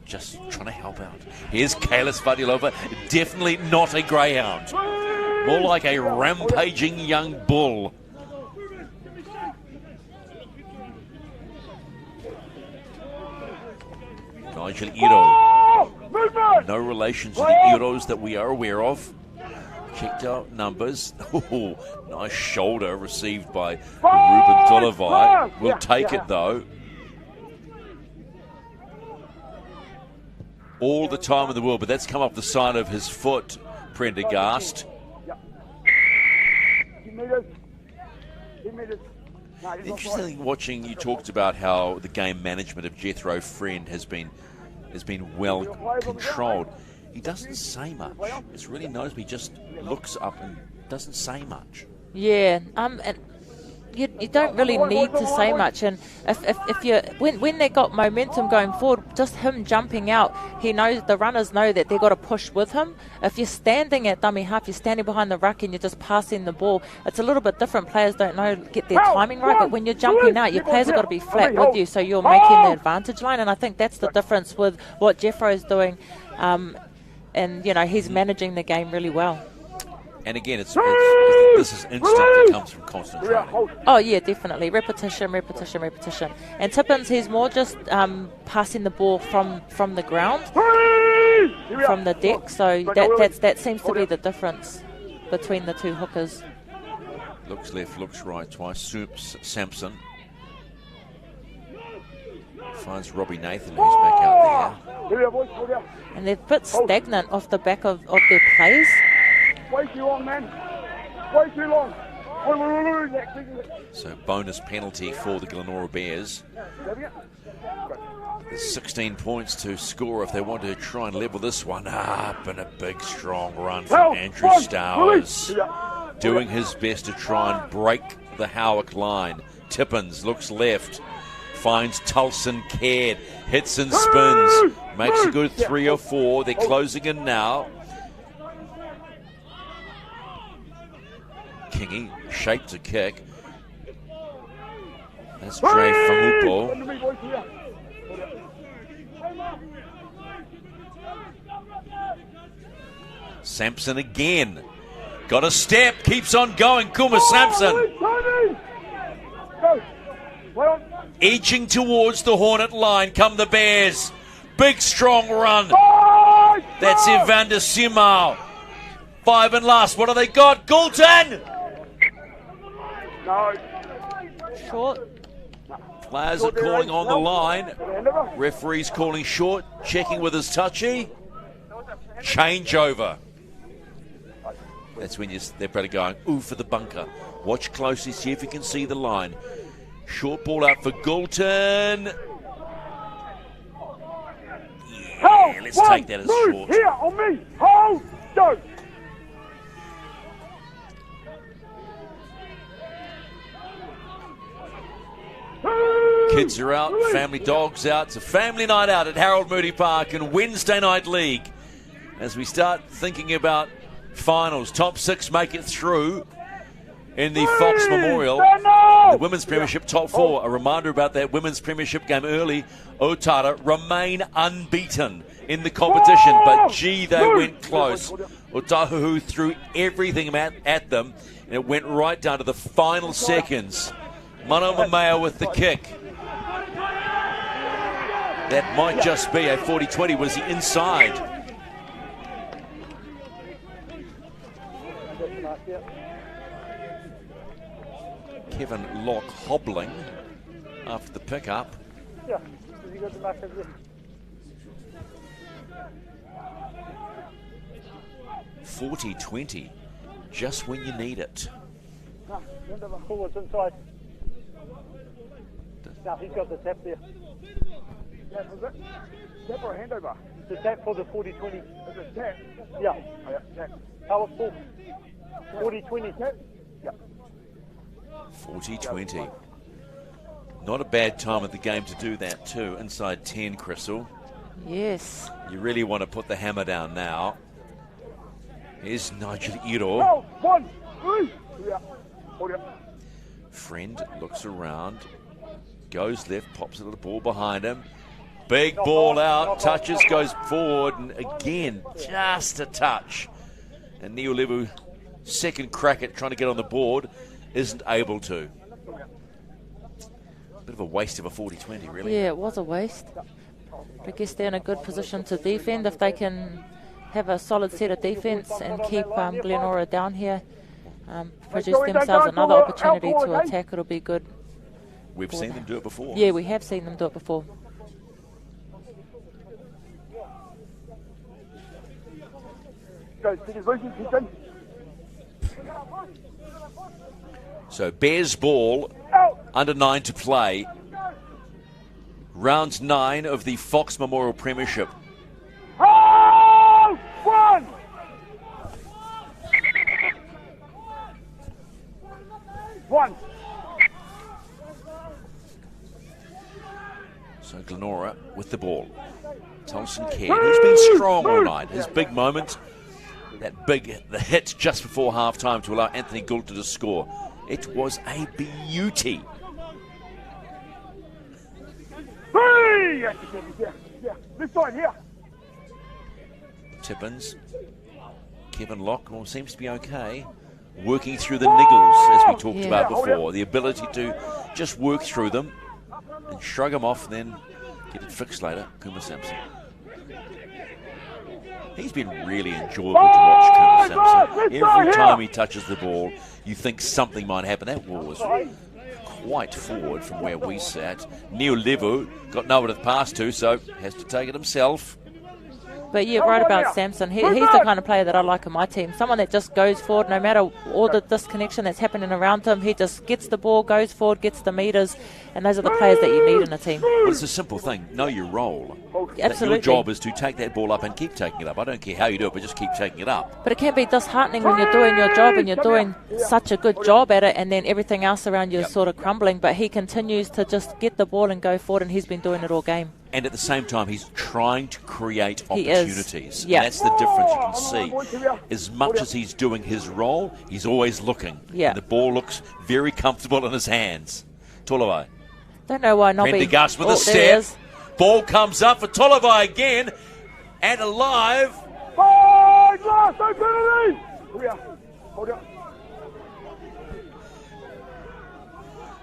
Just trying to help out. Here's Kalis Vadialova. Definitely not a greyhound. More like a rampaging young bull. Nigel Iro. No relation to the Iros that we are aware of. Checked out numbers. Oh, nice shoulder received by Ruben Tolavai. We'll take it though. All the time in the world, but that's come off the side of his foot, Prendergast. Interesting watching, you talked about how the game management of Jethro Friend has been well controlled. He doesn't say much. It's really noticeable. He just looks up and doesn't say much. Yeah, and you don't really need to say much. And if you when they got momentum going forward, just him jumping out, he knows, the runners know that they've got to push with him. If you're standing at dummy half, you're standing behind the ruck and you're just passing the ball, it's a little bit different. Players don't get their timing right, but when you're jumping out, your players have got to be flat with you, so you're making the advantage line. And I think that's the difference with what Jeffro's doing. And, he's managing the game really well. And again, this is instinct that comes from constant training. Oh, yeah, definitely. Repetition. And Tippins, he's more just passing the ball from the ground, from the deck. So that seems to be the difference between the two hookers. Looks left, looks right twice. Sampson finds Robbie Nathan, who's back out there. And they're a bit stagnant off the back of their plays. Way too long, man. Way too long. So bonus penalty for the Glenora Bears. There's 16 points to score if they want to try and level this one up. And a big, strong run from Andrew Stowers. Doing his best to try and break the Howick line. Tippins looks left. Finds Tulson Caird. Hits and spins. Makes a good 3 or 4. They're closing in now. Kingy shaped a kick. That's Dre Famupo. Sampson again. Got a step. Keeps on going. Kuma Sampson. Edging towards the Hornet line come the Bears. Big strong run. That's Evander Simao. 5 and last. What have they got? Goulton! No. Short. Players are calling on the line. Referee's calling short. Checking with his touchy. Changeover. That's when they're better going, ooh, for the bunker. Watch closely, see if you can see the line. Short ball out for Goulton. Let's take that as short. Here, on me. Hold. Go. Kids are out, family dogs out. It's a family night out at Harold Moody Park and Wednesday Night League. As we start thinking about finals, top 6 make it through in the Fox Memorial. The Women's Premiership top 4. A reminder about that Women's Premiership game early. Otara remain unbeaten in the competition, but gee, they went close. Otahuhu threw everything at them, and it went right down to the final seconds. Mano Mamea with the kick. That might just be a 40-20. Was he inside? Kevin Locke hobbling after the pickup. 40-20, just when you need it. Forwards inside. No, he's got the tap there. Tap or a handover? The tap for the 40-20. Is it tap? Yeah. Oh, yeah, tap. Powerful. 40-20 tap. Yeah. 40-20. Not a bad time of the game to do that too. Inside 10, Crystal. Yes. You really want to put the hammer down now. Here's Nigel Iro. Oh, 1, 3. Yeah. Hold it. Friend looks around, goes left, pops a little ball behind him. Big ball out, touches, goes forward, and again, just a touch. And Neil Levu, second crack at trying to get on the board, isn't able to. Bit of a waste of a 40-20, really. Yeah, it was a waste. I guess they're in a good position to defend. If they can have a solid set of defence and keep Glenora down here, produce themselves another opportunity to attack, it'll be good. We've seen them do it before. Yeah, we have seen them do it before. So Bears ball, under 9 to play. Round 9 of the Fox Memorial Premiership. Hold! 1! One. So Glenora with the ball. Tolson Caird, who's been strong all night. His big moment, the hit just before half-time to allow Anthony Goulter to score. It was a beauty. Hey! Yeah. This side here. Tippins. Kevin Locke seems to be okay. Working through the niggles, as we talked about before. The ability to just work through them and shrug them off and then get it fixed later. Kuma Sampson. He's been really enjoyable to watch, Kuma Sampson. Every time he touches the ball, you think something might happen. That ball was quite forward from where we sat. Neil Levu got nowhere to pass to, so has to take it himself. But yeah, right about Sampson. He's the kind of player that I like on my team. Someone that just goes forward no matter all the disconnection that's happening around him. He just gets the ball, goes forward, gets the meters, and those are the players that you need in a team. Well, it's a simple thing. Know your role. Absolutely. Your job is to take that ball up and keep taking it up. I don't care how you do it, but just keep taking it up. But it can be disheartening when you're doing your job and you're doing such a good job at it, and then everything else around you is sort of crumbling. But he continues to just get the ball and go forward, and he's been doing it all game. And at the same time, he's trying to create He opportunities. Yeah. And that's the difference you can see. As much as he's doing his role, he's always looking. Yeah. And the ball looks very comfortable in his hands. Tolavai. Don't know why Nobby. Prendergast with a step. Ball comes up for Tolavai again. And alive. Last openity! Hold up.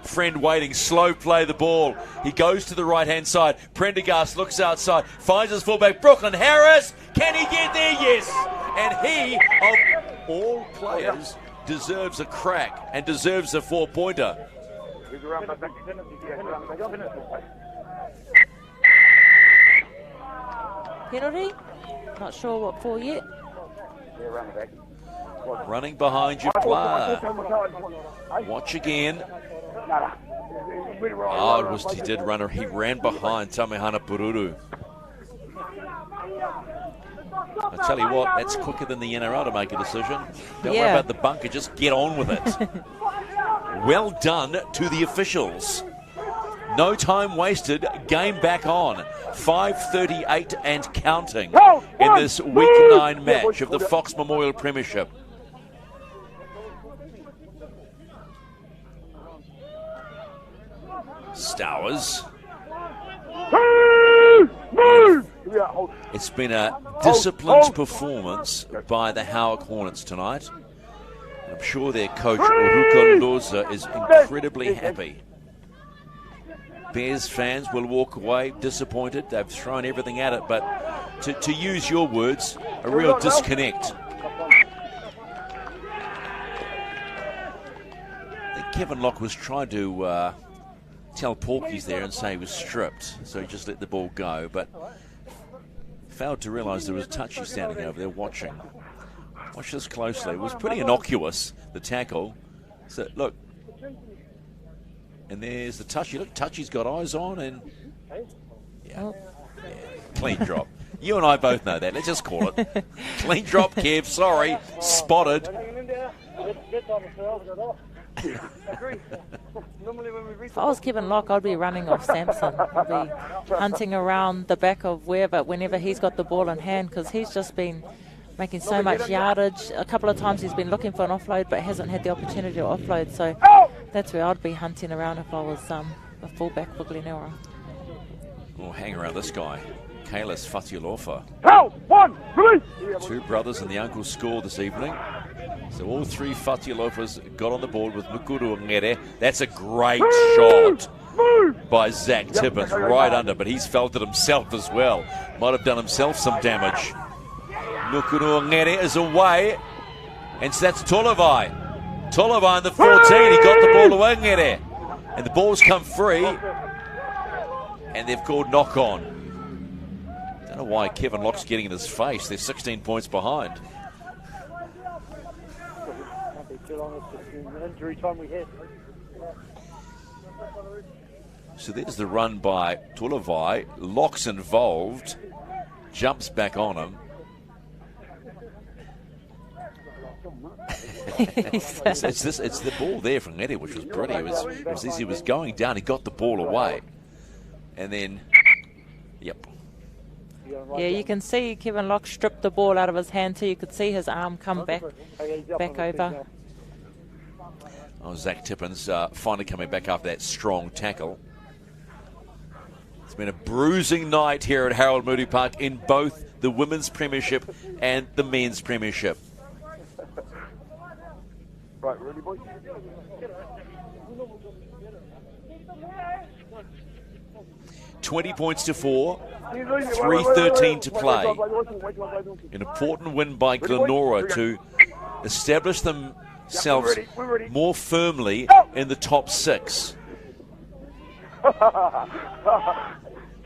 Friend waiting, slow play the ball. He goes to the right-hand side. Prendergast looks outside, finds his fullback, Brooklyn Harris. Can he get there? Yes. And he, of all players, deserves a crack and deserves a 4-pointer. Penalty? Not sure what for yet. Running behind your player. Watch again. Oh, he did run. He ran behind Tamehana Pururu. I tell you what, that's quicker than the NRL to make a decision. Don't worry about the bunker, just get on with it. Well done to the officials. No time wasted, game back on. 5:38 and counting in this Week 9 match of the Fox Memorial Premiership. Stowers. It's been a disciplined performance by the Howick Hornets tonight. I'm sure their coach, Uruka Loza, is incredibly happy. Bears fans will walk away disappointed. They've thrown everything at it, but to use your words, a real disconnect. I think Kevin Locke was trying to tell Porky's there and say he was stripped, so he just let the ball go, but failed to realise there was a touchy standing over there watching. Watch this closely. It was pretty innocuous, the tackle. So, look. And there's the touchy. Look, touchy's got eyes on, and yeah, clean drop. You and I both know that. Let's just call it. Clean drop, Kev. Sorry. Spotted. If I was Kevin Locke, I'd be running off Sampson. I'd be hunting around the back of whenever he's got the ball in hand, because he's just been making so much yardage. A couple of times he's been looking for an offload but hasn't had the opportunity to offload, so that's where I'd be hunting around if I was a fullback for Glenora. We'll hang around this guy, Kalis Fatialofa. 2 brothers and the uncle score this evening. So all 3 Fatialofas got on the board with Mukuru Ngere. That's a great shot by Zach Tippins, right under, but he's felt it himself as well. Might have done himself some damage. Mukuru Ngere is away, and so that's Tolavai. Tolavai in the 14, he got the ball away, Ngere. And the ball's come free, and they've called knock on. Don't know why Kevin Locke's getting in his face. They're 16 points behind. So there's the run by Tolavai. Locke's involved, jumps back on him. It's the ball there from Eddie, which was pretty. It was as he was going down, he got the ball away. And then, yep. Yeah, you can see Kevin Locke strip the ball out of his hand too. You could see his arm come back over. Oh, Zach Tippins finally coming back after that strong tackle. It's been a bruising night here at Harold Moody Park in both the Women's Premiership and the Men's Premiership. Right, ready, boys? $20 points to 4, 3:13 to play. An important win by Glenora to establish themselves more firmly in the top 6.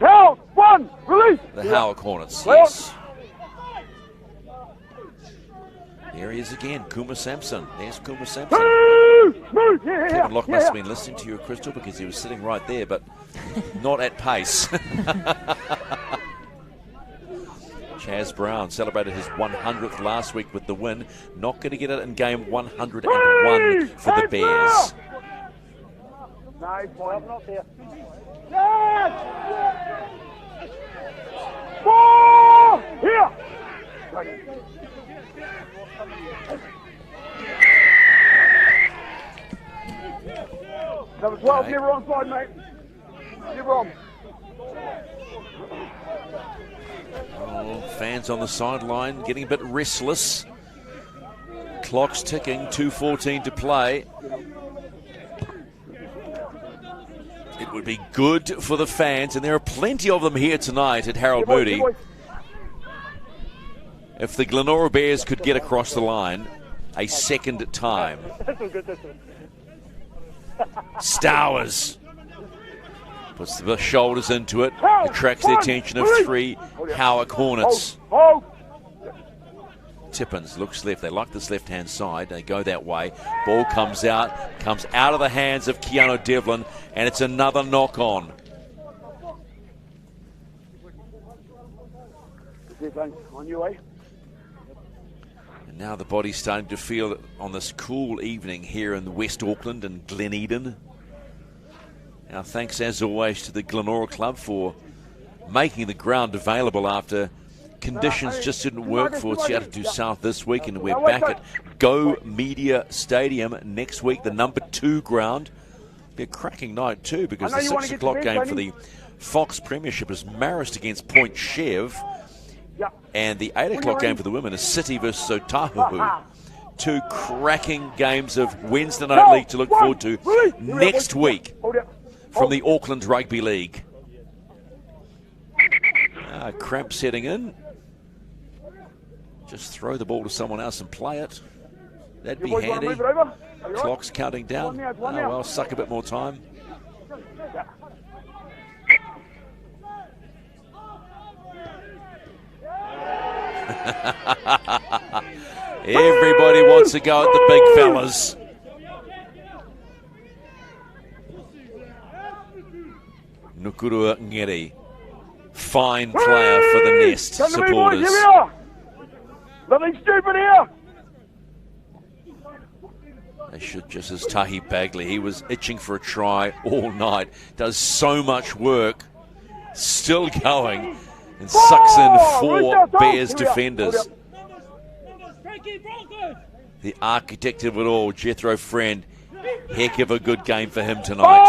Down, 1, release! The Howick Hornets, yes. There he is again, Kuma Sampson. There's Kuma Sampson. Kevin Locke must have been listening to you, Crystal, because he was sitting right there, but not at pace. Chaz Brown celebrated his 100th last week with the win. Not going to get it in game 101 for the Bears. Nice one. Not there. Yes! Ball! Here! Number 12, never onside, mate. Never on. Oh, fans on the sideline getting a bit restless. Clock's ticking, 2:14 to play. It would be good for the fans, and there are plenty of them here tonight at Harold Moody. If the Glenora Bears could get across the line a second time. Stowers puts the shoulders into it, attracts the attention of 3 Howick Hornets. Tippins looks left. They like this left-hand side. They go that way. Ball comes out of the hands of Keanu Devlin, and it's another knock-on. On your way. And now the body's starting to feel it on this cool evening here in West Auckland and Gleneden. Now, thanks as always to the Glenora Club for making the ground available after conditions just didn't work for Seattle to South this week, and we're back at Go Media Stadium next week, the number 2 ground. Be a cracking night too, because the 6 o'clock game for the Fox Premiership is Marist against Point Chev, and the 8 o'clock game for the women is City versus Otahu. 2 cracking games of Wednesday Night League to look forward to next week from the Auckland Rugby League. Cramp setting in. Just throw the ball to someone else and play it. That'd be handy. Clock's counting down. Oh well, suck a bit more time. Everybody wants to go at the big fellas. Nukurua Ngeri, fine player for the Nest supporters. Nothing stupid here. They should, just as Tahi Bagley. He was itching for a try all night. Does so much work. Still going. And sucks in 4 Bears defenders. The architect of it all, Jethro Friend. Heck of a good game for him tonight.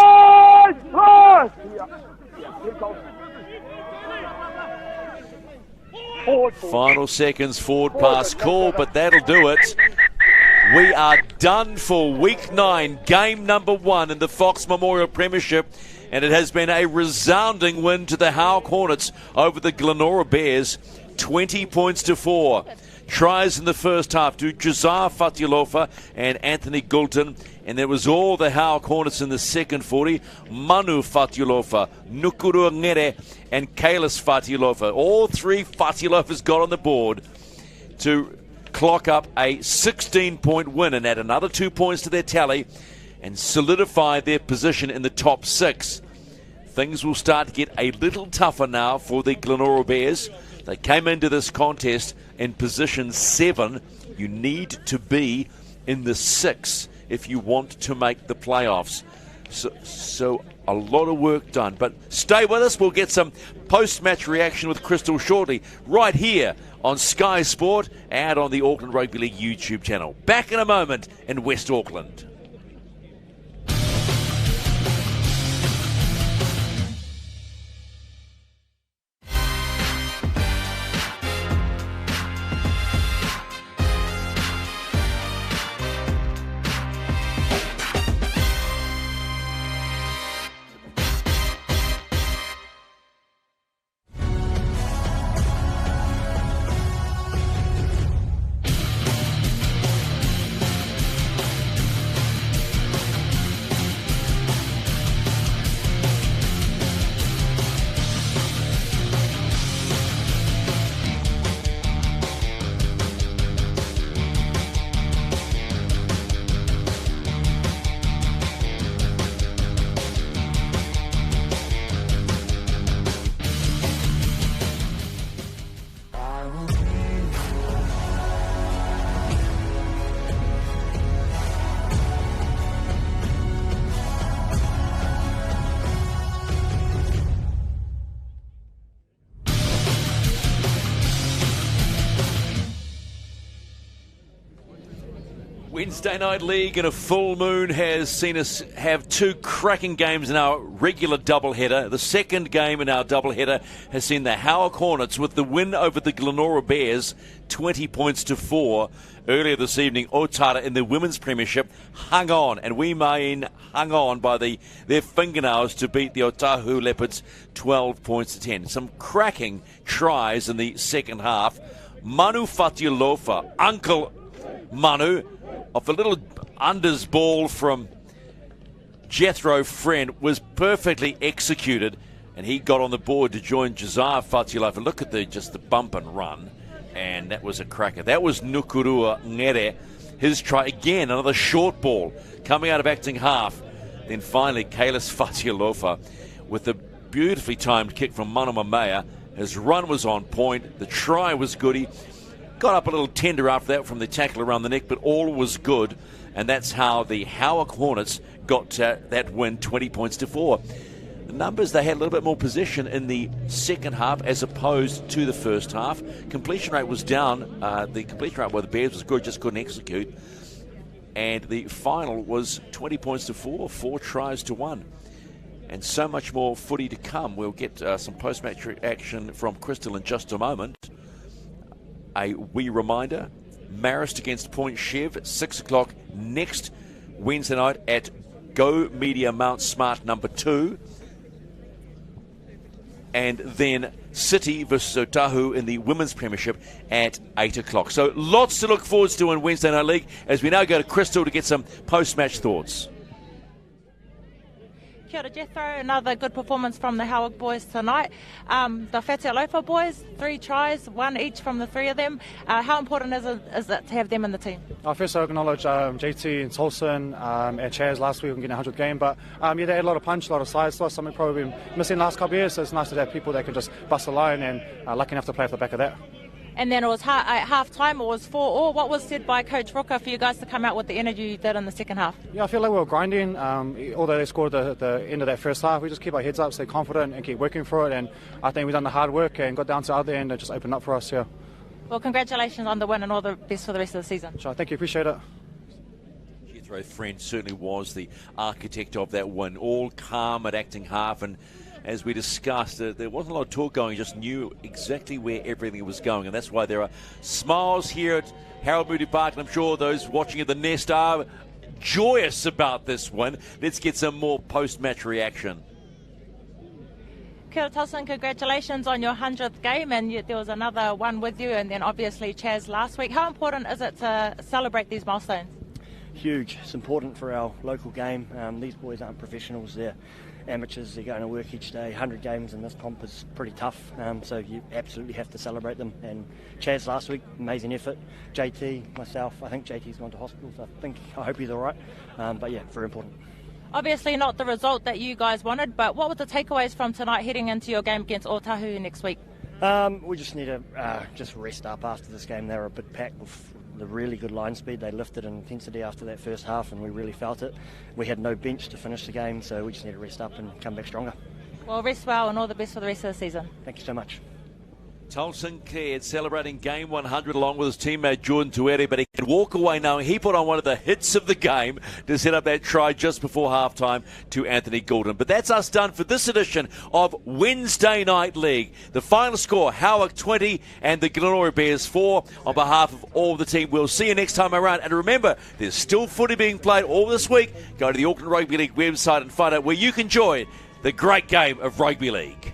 Final seconds, forward pass call, but that'll do it. We are done for week 9, game number 1 in the Fox Memorial Premiership, and it has been a resounding win to the Howick Hornets over the Glenora Bears, 20 points to 4. Tries in the first half to Josiah Fatialofa and Anthony Goulton, and there was all the Howick Hornets in the second 40. Manu Fatialofa, Nukuru Ngere, and Kalis Fatialofa. All 3 Fatialofas got on the board to clock up a 16-point win and add another 2 points to their tally and solidify their position in the top 6. Things will start to get a little tougher now for the Glenora Bears. They came into this contest in position 7. You need to be in the 6 if you want to make the playoffs. So a lot of work done. But stay with us. We'll get some post-match reaction with Crystal shortly, right here on Sky Sport and on the Auckland Rugby League YouTube channel. Back in a moment in West Auckland. Wednesday Night League and a full moon has seen us have 2 cracking games in our regular doubleheader. The second game in our doubleheader has seen the Howick Hornets with the win over the Glenora Bears, 20 points to 4. Earlier this evening, Otara in the Women's Premiership hung on, and we mean hung on by their fingernails to beat the Otahu Leopards 12 points to 10. Some cracking tries in the second half. Manu Fatialofa, Uncle Manu, off a little unders ball from Jethro Friend, was perfectly executed, and he got on the board to join Josiah Fatialofa. Look at just the bump and run, and that was a cracker. That was Nukurua Ngere. His try again, another short ball coming out of acting half. Then finally, Kalis Fatialofa with the beautifully timed kick from Manu Mamea His run was on point. The try was good. He got up a little tender after that from the tackle around the neck, but all was good. And that's how the Howick Hornets got that win, 20 points to 4. The numbers, they had a little bit more possession in the second half as opposed to the first half. Completion rate was down. The completion rate by the Bears was good, just couldn't execute. And the final was 20 points to 4, 4 tries to 1. And so much more footy to come. We'll get some post-match action from Crystal in just a moment. A wee reminder, Marist against Point Chev at 6 o'clock next Wednesday night at Go Media Mount Smart number 2. And then City versus Otahu in the Women's Premiership at 8 o'clock. So lots to look forward to in Wednesday Night League as we now go to Crystal to get some post-match thoughts. Kia ora, Jethro. Another good performance from the Howick boys tonight. The Whatealofa boys, 3 tries, 1 each from the 3 of them. How important is it to have them in the team? First, I acknowledge JT and Tolson and Chaz last week on getting a 100th game, but they had a lot of punch, a lot of size to us, something probably been missing the last couple of years, so it's nice to have people that can just bust a line, and lucky enough to play off the back of that. And then it was at half-time, it was 4-4. What was said by Coach Rooker for you guys to come out with the energy you did in the second half? Yeah, I feel like we were grinding. Although they scored at the end of that first half, we just keep our heads up, stay confident and keep working for it. And I think we've done the hard work and got down to the other end and just opened up for us here. Well, congratulations on the win and all the best for the rest of the season. Sure, thank you, appreciate it. Jethro Friend certainly was the architect of that win, all calm at acting half, and as we discussed, there wasn't a lot of talk going, just knew exactly where everything was going, and that's why there are smiles here at Harold Moody Park, and I'm sure those watching at the Nest are joyous about this win. Let's get some more post-match reaction. Kia ora, Tolson, congratulations on your 100th game, and there was another one with you, and then obviously Chaz last week. How important is it to celebrate these milestones? Huge. It's important for our local game. These boys aren't professionals, they're amateurs, they're going to work each day. 100 games in this comp is pretty tough, so you absolutely have to celebrate them. And Chaz last week, amazing effort. JT, myself, I think JT's gone to hospital, so I hope he's all right. But yeah, very important. Obviously not the result that you guys wanted, but what were the takeaways from tonight heading into your game against Otahu next week? We just need to just rest up after this game. They were a bit packed with the really good line speed. They lifted in intensity after that first half, and we really felt it. We had no bench to finish the game, so we just need to rest up and come back stronger. Well, rest well and all the best for the rest of the season. Thank you so much. Tolson Caird celebrating game 100 along with his teammate Jordan Tuere, but he could walk away knowing he put on one of the hits of the game to set up that try just before halftime to Anthony Goulden. But that's us done for this edition of Wednesday Night League. The final score, Howick 20 and the Glenora Bears 4. On behalf of all the team, we'll see you next time around. And remember, there's still footy being played all this week. Go to the Auckland Rugby League website and find out where you can join the great game of rugby league.